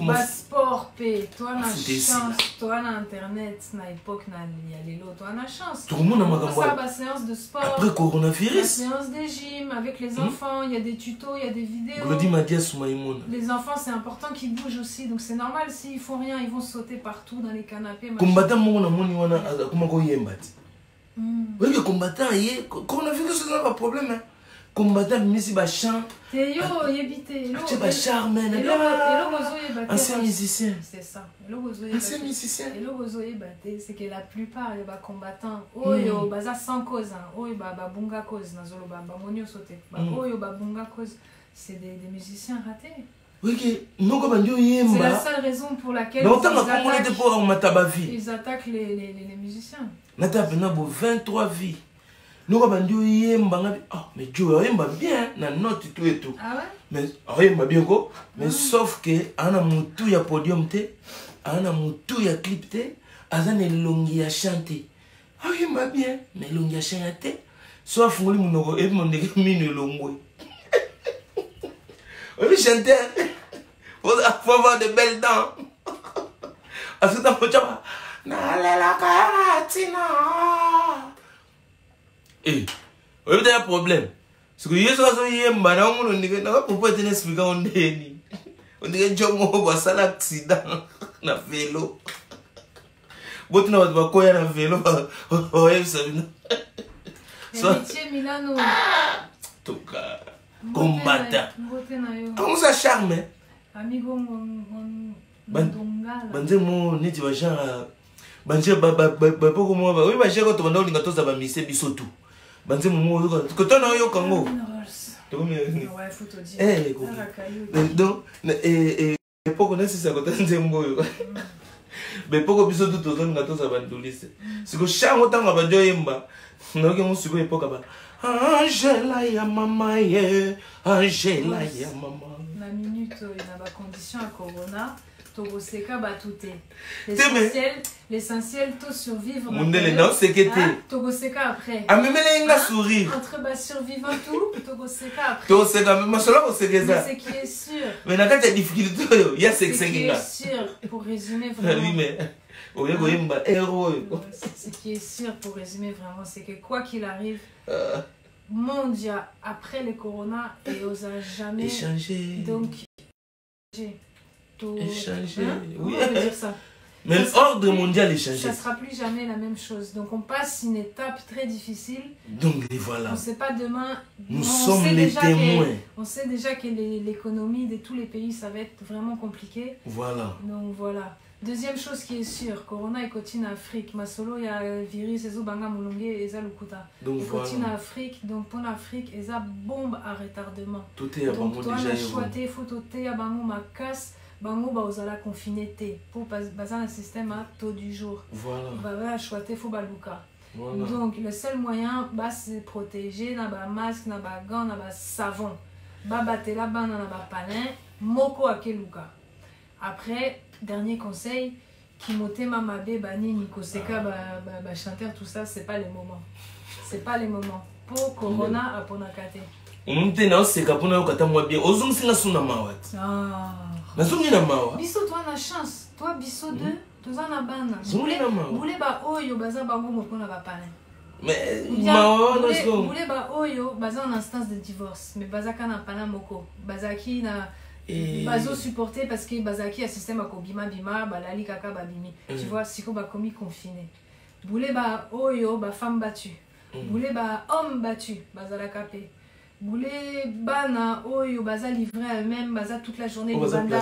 Passeport, P. Toi, on a chance. Toi, on a internet. Na époque, il y a les lots. Toi, on a chance. Tout le monde a ma séance de sport. Après coronavirus. La séance des gyms avec les enfants. Il y a des tutos, il y a des vidéos. Les enfants, c'est important qu'ils bougent aussi. Donc, c'est normal. S'ils font rien, ils vont sauter partout dans les canapés. Combattant, comment il y a un bâti. Oui, le combattant, coronavirus, c'est un problème. Combattant, mais si bachan. Yo, yébité. Tu es charmé. Ancien musicien. C'est ça. Ancien musicien. Et le c'est que la plupart des combattants, oyo baza sans cause, oyo bunga cause, nazolo monio sauté. Oyo bunga cause, c'est des musiciens ratés. Oui, c'est la seule raison pour laquelle ils attaquent les musiciens. Nous avons 23 vies. Nous avons yemba, mais Dieu yemba bien, na note tout et tout. Ah ouais? Mais yemba bien quoi? Mais sauf que ana mutu ya podium te, ana mutu ya clip te, azane longi ya chanter. Ah yemba bien, mais longi ya chanter. Sauf ngoli munoko et mon dege minu longwe. Oui chanter. Faut avoir de belles dents. Asuta pochapa. Na la karatina. Eh, il y a un problème. Ce que je suis on dit expliquer on dit un accident na vélo. Bout na ba ko ya na vélo Milano. Tout cas, combattant. Comment ça charme? Amigo Banze mo ni tu vas genre Banjé beaucoup moins oui bah j'ai quand on a linga to za ba mise biso tout. Banjé momo ko to na yo kango. Ouais faut te dire. Donc pas connaître si ça côté nzembo yo. Mais poko biso tout to linga to za ba ndulise. Siko shango tanga ba joyemba. Na ke mo siko epoka ba. Angela ya mama ye, Angela ya mama. La minute il n'a pas condition à corona. Togoseka batouté. L'essentiel, tout survivre. Mundele non c'est que t'es. Togoseka après. Ah mais les sourire. Entre bas survivant tout, Togoseka après. Togoseka mais cela c'est que ça. C'est qui est sûr. Mais dans quelle difficulté il y a c'est qui est sûr pour résumer vraiment. Oui mais héros. Ce qui est sûr pour résumer vraiment c'est que quoi qu'il arrive mondial après le corona et osa jamais échanger. Donc échanger. Oui, on peut dire ça. Mais l'ordre mondial est changé. Ça ne sera plus jamais la même chose. Donc on passe une étape très difficile. Donc voilà. On ne sait pas demain. Nous sommes les témoins. On sait déjà que l'économie de tous les pays, ça va être vraiment compliqué. Voilà. Donc voilà. Deuxième chose qui est sûre, Corona est continue en Afrique. Masolo, il y a virus, et banga mulonge, et ça lukuta. Donc voilà. Continue en Afrique, donc pour l'Afrique, et ça bombe à retardement. Tout est à donc toi, déjà. on a choisi, photo, à bango ma casse. Bango ba ozala confiné té pour baser un système à taux du jour. Voilà. Ba choisir faut baluka. Voilà. Donc le seul moyen bah c'est protéger na ba masque na ba gants na ba savon. Ba batela ba na ba palin moko akeluka. Après dernier conseil kimote mamabe bani nikoseka ba chanteur tout ça c'est pas le moment. C'est pas le moment. Pour corona aponakate. Maintenant c'est kapona okata moi bien ozong singa suna mawat. Ah. Biso toi na chance, toi biso deux, tous en a bana. Boule ba oyo baza bango moko na ba palin. Mais boule ba oyo baza en instance de divorce, mais baza kana palin moko. Bazaki na bazo supporter parce que bazaki a système à kobima bima balali kaka babimi. Tu vois siko ba komi confiné. Boule ba oyo ba femme battue. Boule ba homme battu, bazala kapé. Boulé bana oyo baza livré à eux-mêmes baza toute la journée banda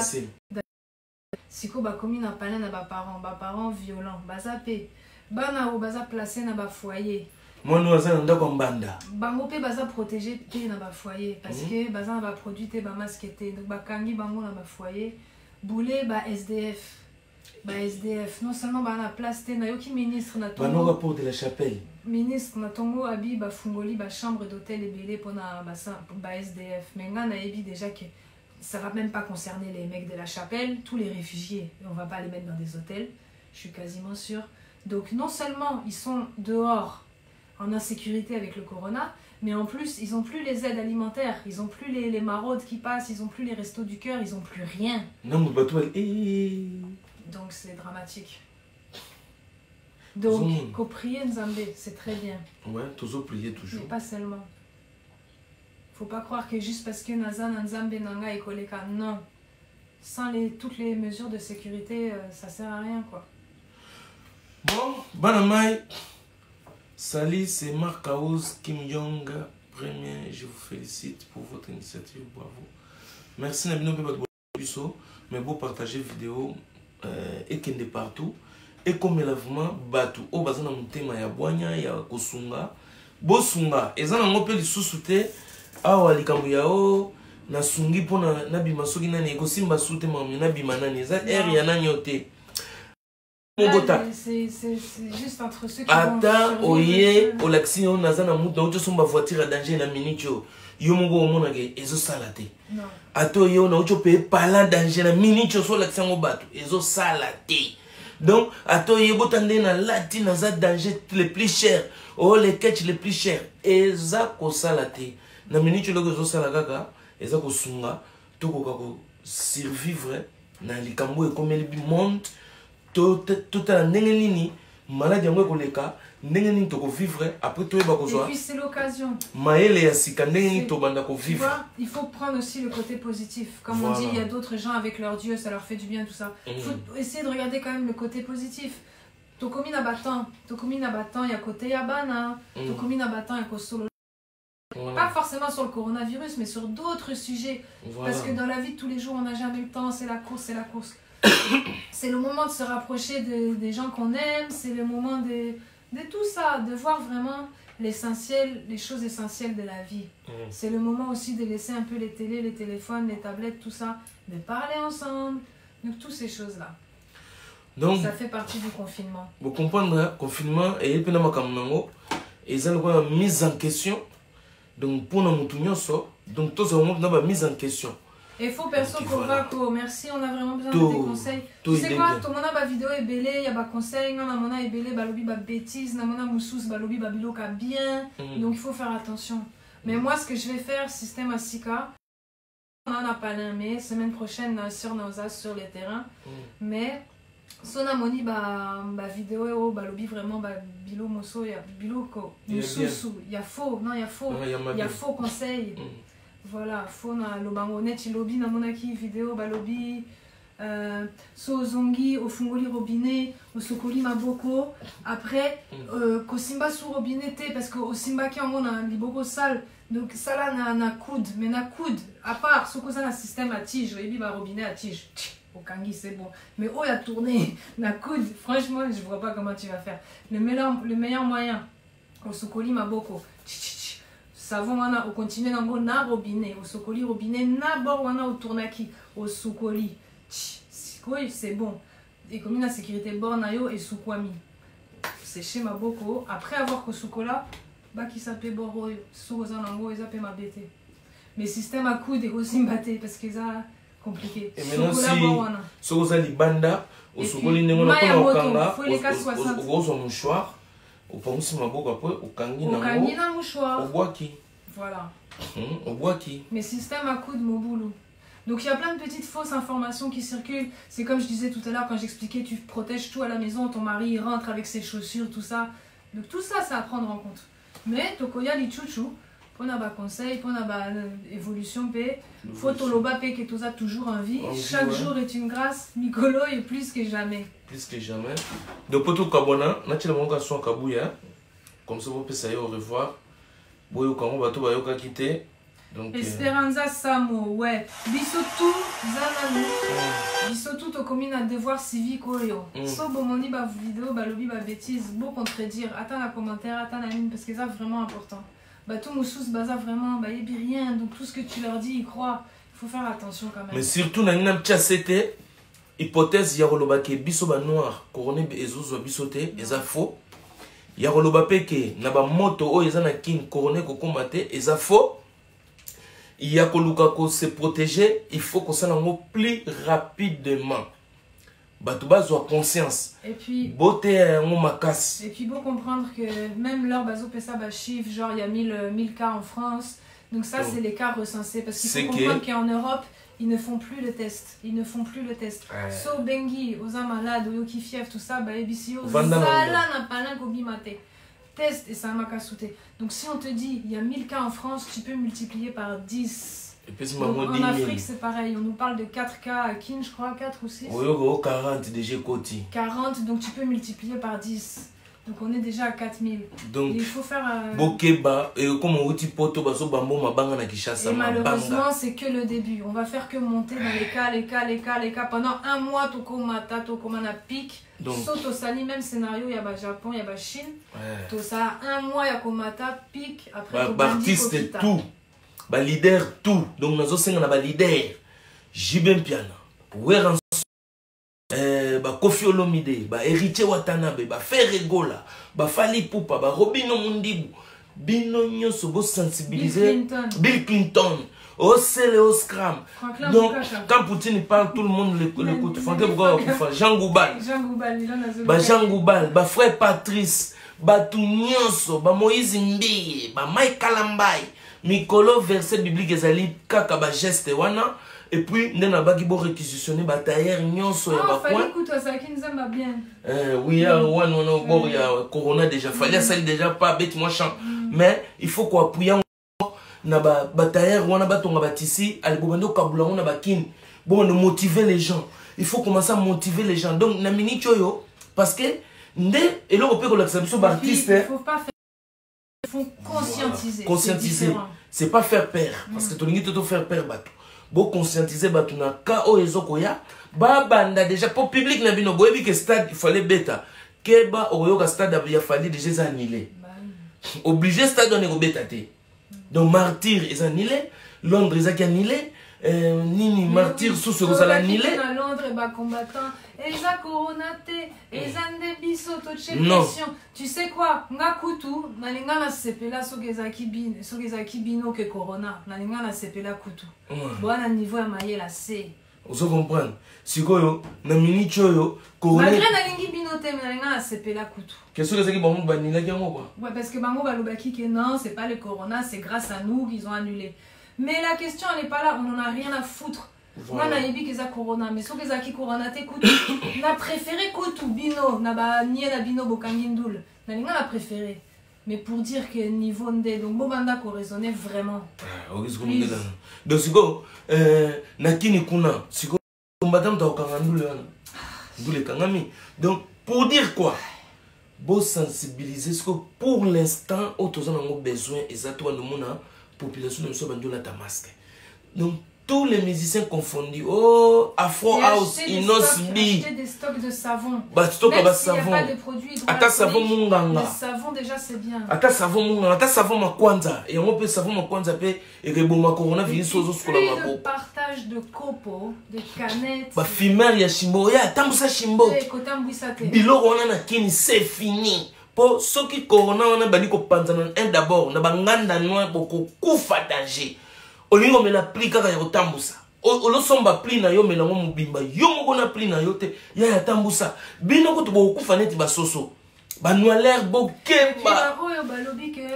siko ba komi na palin na ba parents violents baza pe bana o baza placé na ba foyer moi nous baza ndako mbanda bango pe baza protégé pe na ba foyer parce que baza na ba produit te ba masque te donc ba kangi bango na ba foyer boulé ba SDF non seulement ba na place te na yoki ministre na to no rapport de la chapelle ministre na tongo abi ba fungoli ba chambre d'hôtel ebele pona ba SDF mais nga na ebi déjà que ça va même pas concerner les mecs de la chapelle, tous les réfugiés, on va pas les mettre dans des hôtels, je suis quasiment sûre. Donc non seulement ils sont dehors en insécurité avec le corona, mais en plus ils ont plus les aides alimentaires, ils ont plus les maraudes qui passent, ils ont plus les restos du cœur, ils ont plus rien. Non, donc c'est dramatique. Donc, qu'on prie Nzambe, c'est très bien. Ouais, toujours prier toujours. Mais pas seulement. Faut pas croire que juste parce que Nazan Nzambe Nanga et Koleka, non. Sans toutes les mesures de sécurité, ça sert à rien, quoi. Bon, Banamai, salut, c'est Marc Aouz Kim Jong, premier, je vous félicite pour votre initiative, bravo. Merci Nabino Pebat Busso, mais vous partagez vidéo et qu'il est partout. Et comme l'événement batu au bazana mutema ya bwanya ya kosunga bosunga ezana ngope lisusuté awa likambo yao na sungi pona na bima soki nani ekosimba sute mamu na bima nani eza air ya nani yote mobota c'est juste entre ceux qui ata oye olaxi on nazana mutu na somba voiture danger na minicho yo mongo omona ke ezo salate non ato yo na ocho pe pala danger na minicho so laxi ngo batu ezo salate. Donc, à toi, il y a un latin, un danger les plus chers. Oh, les catch les plus chers. Et ça, ça la té. Na minute, tu l'as ça la gaga. Et ça, sunga. Tout survivre. Na likambo et comme elle monte. Tout à n'engelini. Malade yango koleka. N'engelini to vivre. Après, tout est bas et puis, c'est l'occasion. Maëlle et Asika, n'engelini to banda ko vivre. Il faut prendre aussi le côté positif. Comme voilà. On dit, il y a d'autres gens avec leur Dieu, ça leur fait du bien, tout ça. Il faut essayer de regarder quand même le côté positif. Tokomi na batan, il y a côté yabana, Tokomi na batan, il y a solo. Pas forcément sur le coronavirus, mais sur d'autres sujets. Voilà. Parce que dans la vie de tous les jours, on n'a jamais le temps, c'est la course. c'est le moment de se rapprocher des gens qu'on aime, c'est le moment de tout ça, de voir vraiment l'essentiel, les choses essentielles de la vie. C'est le moment aussi de laisser un peu les télés, les téléphones, les tablettes, tout ça, de parler ensemble, donc toutes ces choses-là. Donc, ça fait partie du confinement. Vous comprenez, le confinement, et il y a une mise en question. Donc, pour nous, donc, tout ça, une mise en question. Et il faut perso pour Vaco. Merci, on a vraiment besoin de tes conseils. Tu sais quoi, tout le monde a ma vidéo est belé, il y a des conseils, on a mon est belé, balobi ba bêtise, on a moussous, balobi ba biloka bien. Donc il faut faire attention. Mais moi, ce que je vais faire, système Asika, on en a pas l'un, mais semaine prochaine, sur Naosa, sur les terrains. Mais, son amoni ba vidéo, balobi vraiment ba bilo mosso, il y a bilo ko, moussous, il y a faux, non, il y a faux, il y a faux conseils. Voilà, faut na lobangonet lobby na monaki vidéo balobi so zongi au fungoli robinet au sokoli maboko après kosimba sous robinet parce que au simba qui en a liboko sale donc ça là na coude mais na coude à part ce que ça na système à tige et ba robinet à tige au kangi c'est bon mais oh il a tourné na coude franchement je vois pas comment tu vas faire le meilleur moyen au sokoli maboko savon wana au continue nango na robinet au sokoli robinet na bord wana au tournaki au sokoli c'est bon et comme une sécurité bord na yo et sukwami c'est chez ma boko après avoir que sukola ba qui s'appelle bord sukoza nango ils appellent ma bête mais système à coude et aussi mbaté parce que ça compliqué et maintenant si sukoza libanda au sokoli nengo na kanga au mouchoir au pansi maboko après au kangi na mouchoir au bois qui voilà. Au bois qui. Mais système à coude, mon boulot. Donc il y a plein de petites fausses informations qui circulent. C'est comme je disais tout à l'heure quand j'expliquais, tu protèges tout à la maison, ton mari il rentre avec ses chaussures, tout ça. Donc tout ça, c'est à prendre en compte. Mais tokoya li chouchou, pour n'a pas conseil, pour n'a pas évolution paix, faut loba paix que tout ça toujours en vie. Chaque jour est une grâce. Mikolo est plus que jamais. Plus que jamais. Donc pour tout kabona, naturellement quand son kabouya, comme ça vous pouvez au revoir. Boyo kango bato bayoka kité donc Esperanza Samo ouais bisotu zananu bisotu to commune à devoir civique oyo so bomoni ba vidéo ba lobby ba bêtise beau contredire attends la commentaire attends la ligne parce que ça vraiment important ba tout moussous baza vraiment ba yebi rien donc tout ce que tu leur dis ils croient il faut faire attention quand même mais surtout na ngam tchasete hypothèse ya rolobake biso ba noir couronné ezozo bisoté eza faux ya koloba peke na ba moto o eza na kin couronné ko combattre eza faux ya koluka ko se protéger il faut que ça n'en plus rapidement bato bazwa conscience et puis beauté en makas et puis bon comprendre que même leur bazo pesa ba chiffre genre il y a 1000 cas en France donc ça c'est les cas recensés parce qu'il faut comprendre qu'en Europe ils ne font plus le test. Ils ne font plus le test. So bengi, aux malades, aux qui fièvre, tout ça, bah ebisio, ça là n'a pas l'un qu'obimate. Test et ça m'a cassouté. Donc si on te dit, il y a 1000 cas en France, tu peux multiplier par 10. Donc, en Afrique, c'est pareil. On nous parle de 4 cas à Kin, je crois, 4 ou 6. Oui, 40 déjà côté. 40, donc tu peux multiplier par 10. Donc on est déjà à 4000. Donc il faut faire Bokeba et comme on dit poto baso bambo mabanga na Kinshasa. Et malheureusement c'est que le début. On va faire que monter dans les cas pendant un mois tokomana pic. Donc soto sali même scénario il y a ba Japon, il y a ba Chine. Tout ça un mois ya komata pic après ba artiste tout. Ba leader tout. Donc nazo senga na ba leader. Jibem Piana. Weran ba Kofi Olomide, ba Héritier Watanabe, ba Ferregola, ba Fali Poupa, ba Robino Mundibu, bino nyonso bo sensibiliser Bill Clinton, Osele Oscram. Donc quand Poutine parle, tout le monde l'écoute. Jean Goubal, Jean Goubal, ba Frère Patrice, ba tout nyonso, ba Moïse Mbi, ba Mike Kalambai, Mikolo verset biblique ezali kaka ba geste wana. Et puis, nous avons réquisitionné les tailleurs, nous avons fait ça qui nous aime bien. Oui, il y a Corona déjà. Fallait ça déjà pas bête moi chant. Mais il faut qu'on appuie na tailleurs, on a baton ici, al bobando kabula on a bakin. Bon, de motiver les gens. Il faut commencer à motiver les gens. Donc, na mini choyo parce que ndé et là on peut que l'acceptation d'artiste. Il faut pas faire. Il faut conscientiser. Conscientiser. C'est pas faire peur parce que ton ngi te faire peur bateau. Bo conscientiser batuna ka o ezokoya banda déjà pour public na bino boyebi que stade il fallait beta keba oyoka stade il fallait déjà annulé obligé stade on est beta té donc martyr ils annulé Londres ils ont annulé nini martyr sous ce que annulé à Londres ba combattant et ça coronaté et ça ndebiso to non tu sais quoi ngakutu nalinga na sepela sogezaki bino que corona nalinga na sepela kutu bwana niveau ya mayela c'est vous comprenez si quoi na minute yo corona malgré nalingi bino te nalinga na sepela kutu qu'est-ce que c'est qui bango banila ki quoi ouais parce que bango balobaki que non c'est pas le corona c'est grâce à nous qu'ils ont annulé mais la question elle n'est pas là on en a rien à foutre. Moi na yebi que ça corona mais so que ça qui corona te kutu na préféré kutu bino na ba nie na bino bokangindul na linga na préféré mais pour dire que niveau ndé donc bobanda ko raisonner vraiment donc siko na kini kuna siko mbadam ta okangandul yana ndule kangami donc pour dire quoi bo sensibiliser ce que pour l'instant autozana ngo besoin exactement de mona population de so bandola ta masque donc tous les musiciens confondus. Oh, Afro House, Inos Bi. Acheter des stocks de savon. Bah, stock à savon. Il n'y a pas de produits Ata savon munganga. Le savon déjà c'est bien. Ata savon munganga, ata savon makwanza. Et on peut savon makwanza pe et que bon ma coronavirus sozo sur la mabo. Partage de copeaux, de canettes. Bah fumeur ya shimbo ya tambusa shimbo. Bilo on a kini c'est fini. Pour ceux qui corona on a bani ko panzana un d'abord na banganda noir beaucoup kufa danger. Olingo me la pli kaka ya kotambusa. Olosomba pli na yo melango mubimba. Yo moko na pli na yo te ya ya tambusa. Bino ko to bokufa neti basoso. Ba noir bokemba.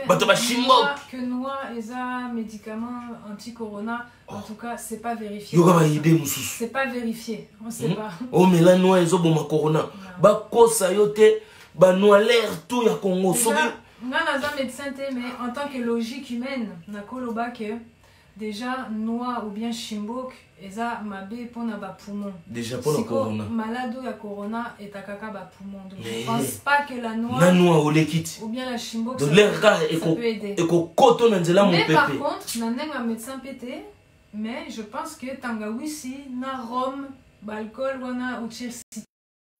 Bato ba shimbo. Que noix eza médicament anti-corona en tout cas c'est pas vérifié. Yo ba idée mususu. C'est pas vérifié, on sait pas. O mela noix ezo boma corona. Ba kosa yo te ba noir tout ya Congo sobi. Nga naza médecin te mais en tant que logique humaine na koloba que déjà noix ou bien chimbok eza mabe pona ba poumon déjà pour le corona malade ya corona et takaka ba poumon donc je pense pas que la noix ou l'équite ou bien la chimbok ça peut aider et ko koto na nzela mon pépé mais par contre na nenga médecin pété mais je pense que tangawisi na rhum alcool wana ou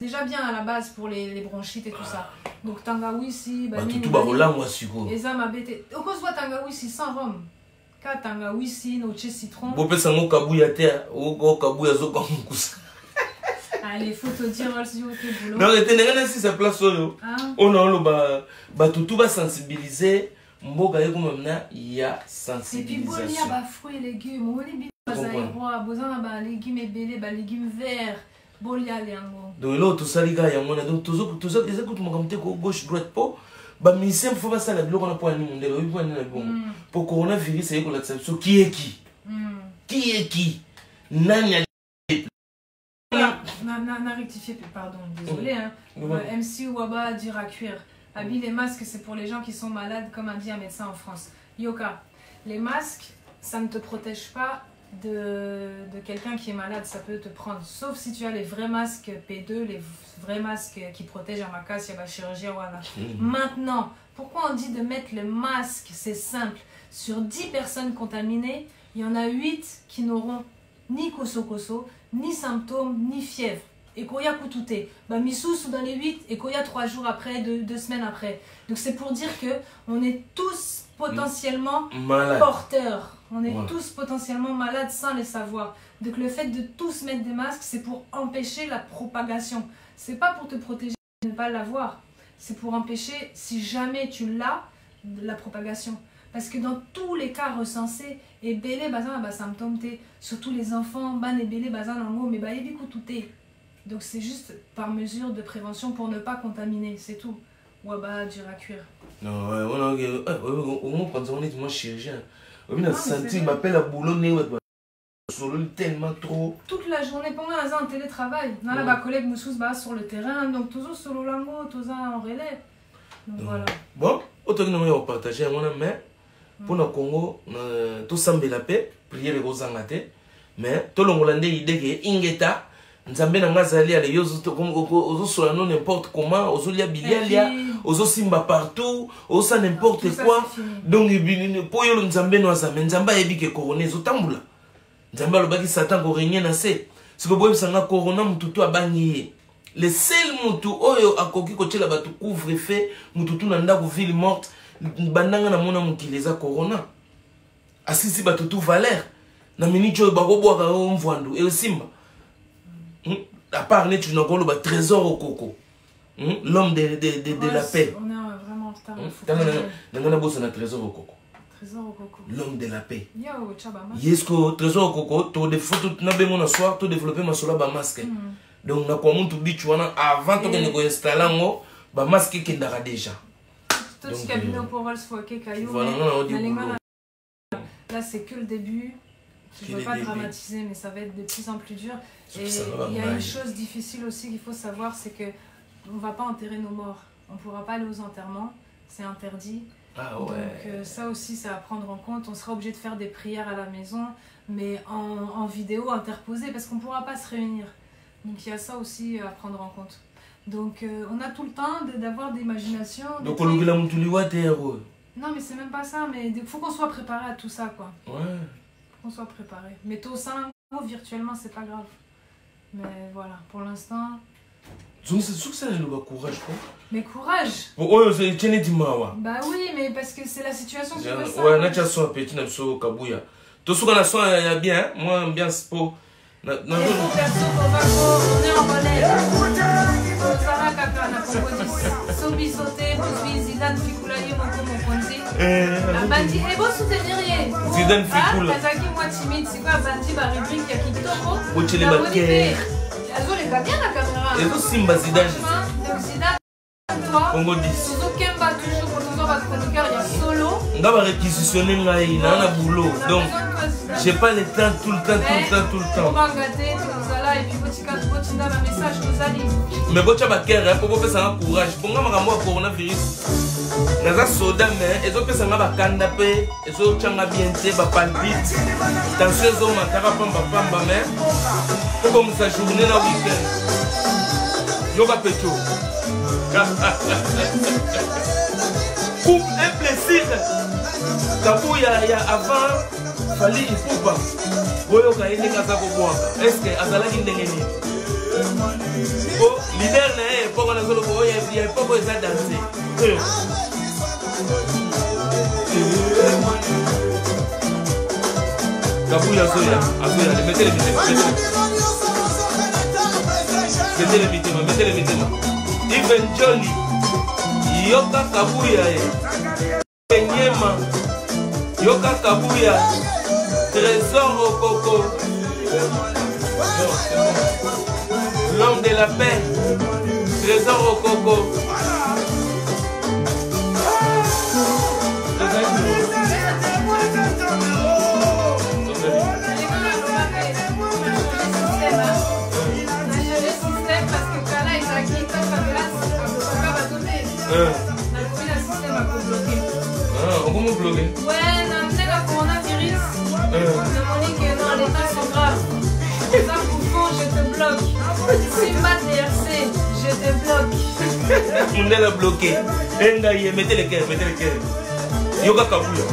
déjà bien à la base pour les bronchites et tout ça donc tangawisi ba tout ba rolangwa siko eza mabe te okozwa tangawisi sans rhum tangawisi no citron. Bo pesa ngo kabuya te o kabuya zo kamukusa. Allez, faut te dire si vous faites boulot. Non, était ngana si sa place oyo. On a ba tout ba sensibiliser mboka yeko mamna ya sensibilisation. Et puis bolia ba fruits et légumes, on les bazaïroa, bozana ba légumes ebele, ba légumes verts. Bolia liango. Donc là tout ça les gars ya mona donc tout ça les écoute mo kamte ko gauche droite po. Bah musicien faut pas ça la gloire on a point ni monde là point na bon pour coronavirus c'est ko la so qui est qui nani na rectifié pardon désolé hein MC Waba dire à cuire habille les masques c'est pour les gens qui sont malades comme a dit un médecin en France Yoka les masques ça ne te protège pas de quelqu'un qui est malade, ça peut te prendre, sauf si tu as les vrais masques P2, les vrais masques qui protègent à ma casse, il y a ma chirurgie, voilà. Maintenant, pourquoi on dit de mettre le masque? C'est simple. Sur 10 personnes contaminées, il y en a 8 qui n'auront ni koso-koso, ni symptômes, ni fièvre. Et koya kutute, bah misous dans les 8 et koya 3 jours après, 2 semaines après. Donc c'est pour dire que on est tous potentiellement porteurs. On est tous potentiellement malades sans le savoir. Donc le fait de tous mettre des masques, c'est pour empêcher la propagation. C'est pas pour te protéger de ne pas l'avoir. C'est pour empêcher, si jamais tu l'as, la propagation. Parce que dans tous les cas recensés, et belé bazan ba symptômes té, surtout les enfants, ban et belé bazan nango, mais ba yebi kututé. Donc c'est juste par mesure de prévention pour ne pas contaminer, c'est tout. Waba dur à cuire. Non, on quand on est moi chirurgien. On a senti m'appelle à boulot tellement trop. Toute la journée pendant un télétravail. On a ma collègue Moussous sur le terrain, donc toujours solo lango, tous en relais. Donc voilà. Bon, autant que nous avons partagé mais pour le Congo, tout semble la paix, prier les gros anglatais, mais tout le monde a idée que ingeta nzambe na ngazali ale yozo to ozo sola non n'importe comment ozo lia bilia ozo simba partout ozo n'importe quoi donc pour yo nzambe no azame nzamba yebi ke corona zo tambula nzamba lo baki satan ko régner na se Ce que vous voyez, c'est que corona mututu a bagné. Le seul mutu oyo akoki kochela batu couvre-feu mututu na ndako ville morte bandanga na mona mukileza corona. Asisi batu tout valeur. Na minicho bako boaka o mvwandu e simba. À part net tu n'as pas trésor au coco. L'homme de la paix. On est vraiment en retard. On a besoin d'un trésor au coco. Trésor au coco. L'homme de la paix. Yes, trésor au coco, tu développes tout n'abé mon soir, tu développes ma sola ba masque. Donc na quoi mon tu dis tu vois avant que ne go installer ngo ba masque qui ndara déjà. Tout ce cabinet pour voir ce que caillou. Là c'est que le début. Je ne veux pas dramatiser, mais ça va être de plus en plus dur. Et il y a une chose difficile aussi qu'il faut savoir, c'est que on ne va pas enterrer nos morts. On ne pourra pas aller aux enterrements, c'est interdit. Ah ouais. Donc ça aussi, c'est à prendre en compte. On sera obligé de faire des prières à la maison, mais en vidéo interposée, parce qu'on ne pourra pas se réunir. Donc il y a ça aussi à prendre en compte. Donc on a tout le temps d'avoir d'imagination. Donc on oublie la moutouli héros. Non, mais c'est même pas ça, mais il faut qu'on soit préparé à tout ça, quoi. Ouais. Qu'on soit préparé. Mais tout ça, virtuellement, c'est pas grave. Mais voilà, pour l'instant. Donc c'est sûr que ça le courage, quoi. Mais courage. Oh, c'est tiens dis moi. Bah oui, mais parce que c'est la situation qui veut ça. Ouais, na tia so petit na so kabuya. To so kana so ya bien, moi ambiance pour. On est en relais. Sarah Kaka na composition. Sobi sauté, puis Zidane Fikulaye mon konzi. Bandi et beau soutenir rien. Zidane Fikula. Kazaki moi timide, c'est quoi Bandi ba rubrique ya kitoko. Bochele baké. Azo les bien la caméra. Et aussi Simba Zidane. Donc Zidane toi. Congo 10. Toujours Kemba toujours pour toujours votre chroniqueur, il y a solo. On va réquisitionner ngai na boulot. Donc j'ai pas le temps tout le temps. On va gâter tout ça là et puis petit dans le message nous allez. Mais bocha bakera pour faire ça courage. Bonga makambo coronavirus. Naza soda mais ezo pesa nga bakanda pe ezo changa bien te ba palpite. Tension zo mataka pamba mais comme ça journée na week-end. Yoga pecho. Coupe un plaisir. Kabu ya avant fali ipupa. Boyo kaende kaza ko boaka. Est-ce que azala ki ndenge ni? Oh, leader na e poko na solo boyo ya poko eza danser. Kabu ya soya, mettez les mitema. Even Jolly, Yoka Kabuya, Kenyema, Yoka Kabuya, Trésor au coco, l'homme de la paix, Trésor au coco. On peut me bloquer. Ouais, non, c'est le coronavirus. On me dit que non, les temps sont graves. Ça pour fond, je te bloque. Simba DRC, je te bloque. On l'a bloqué. Mettez les cœurs. Yoga Kabuya.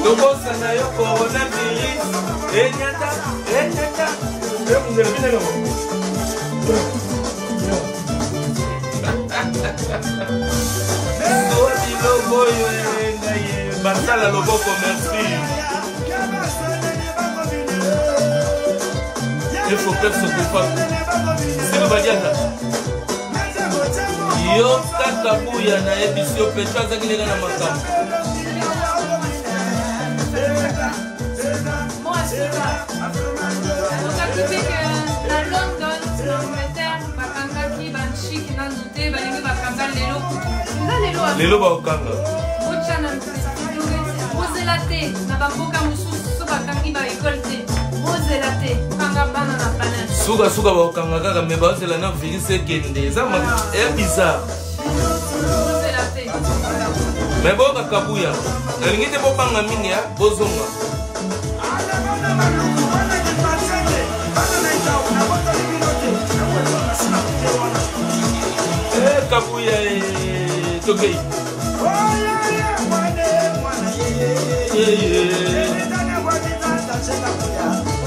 Tokosana yo coronavirus. Enyata. Basala loboko merci. Il faut faire ce qu'on fait. C'est le badiata. Yo Kakabuya na ebisio petro azakileka na makambo. Moi, je sais pas. On a occupé que à London, l'Angleterre, Bakangaki, Banchik, Nandoute, Balingi, Bakanga, Lelo. Lelo Baokanga. Bochana, Rose Latte, Nababoka Musu, Bakangi, Baekolte, Rose Latte, Kanga Banana Banana. Suga Baokanga, Kaka, mais Baosela na virus kende. Ça est bizarre. Rose Latte. Mais bon, Kakabuya. Nalingi te bopanga mingi ya bozonga. Chogei.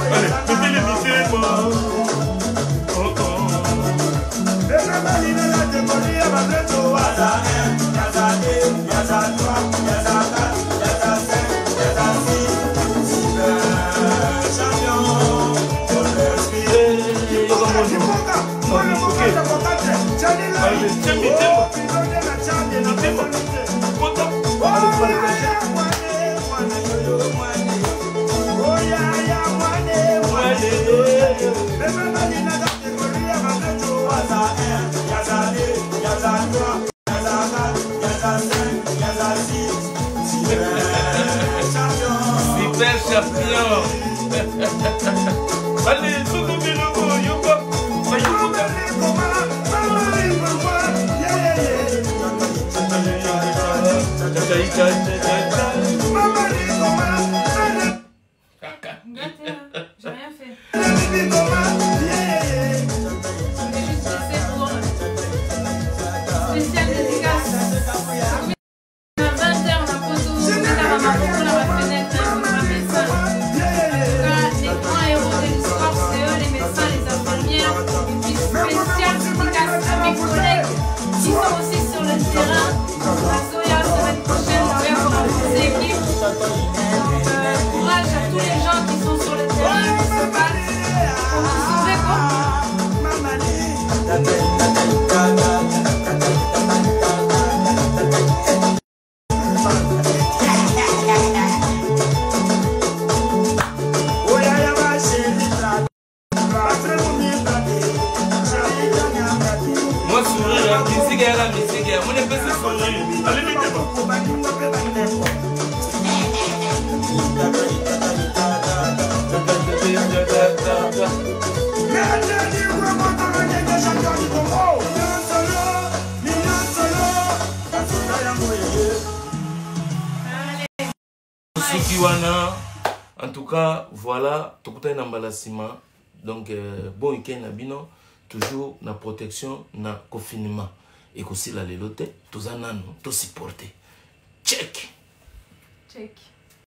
Allez, mettez les mitaines, moi. Super champion. Allez, Sokobi Logo, Yoko. J'ai rien fait. Je vais juste laisser pour spécial dédicace. À 20h, la photo, on met la fenêtre, un médecin. Les grands héros de l'histoire, c'est eux, les médecins, les infirmières. Et puis spécial dédicace à mes collègues qui sont aussi sur le terrain. La Soya, semaine prochaine, on va renforcer l'équipe. Courage à tous les gens qui sont sur le terrain, qui se battent pour nous sauver, quoi. Moi, sourire, la musique est la musique. Moi, je peux se sourire. Allez, mettez-moi. En tout cas, voilà, tout le monde. Donc, bon week-end à Bino, toujours na protection, na confinement. Et aussi la lélote, tous en an, tous supporter. Check. Check.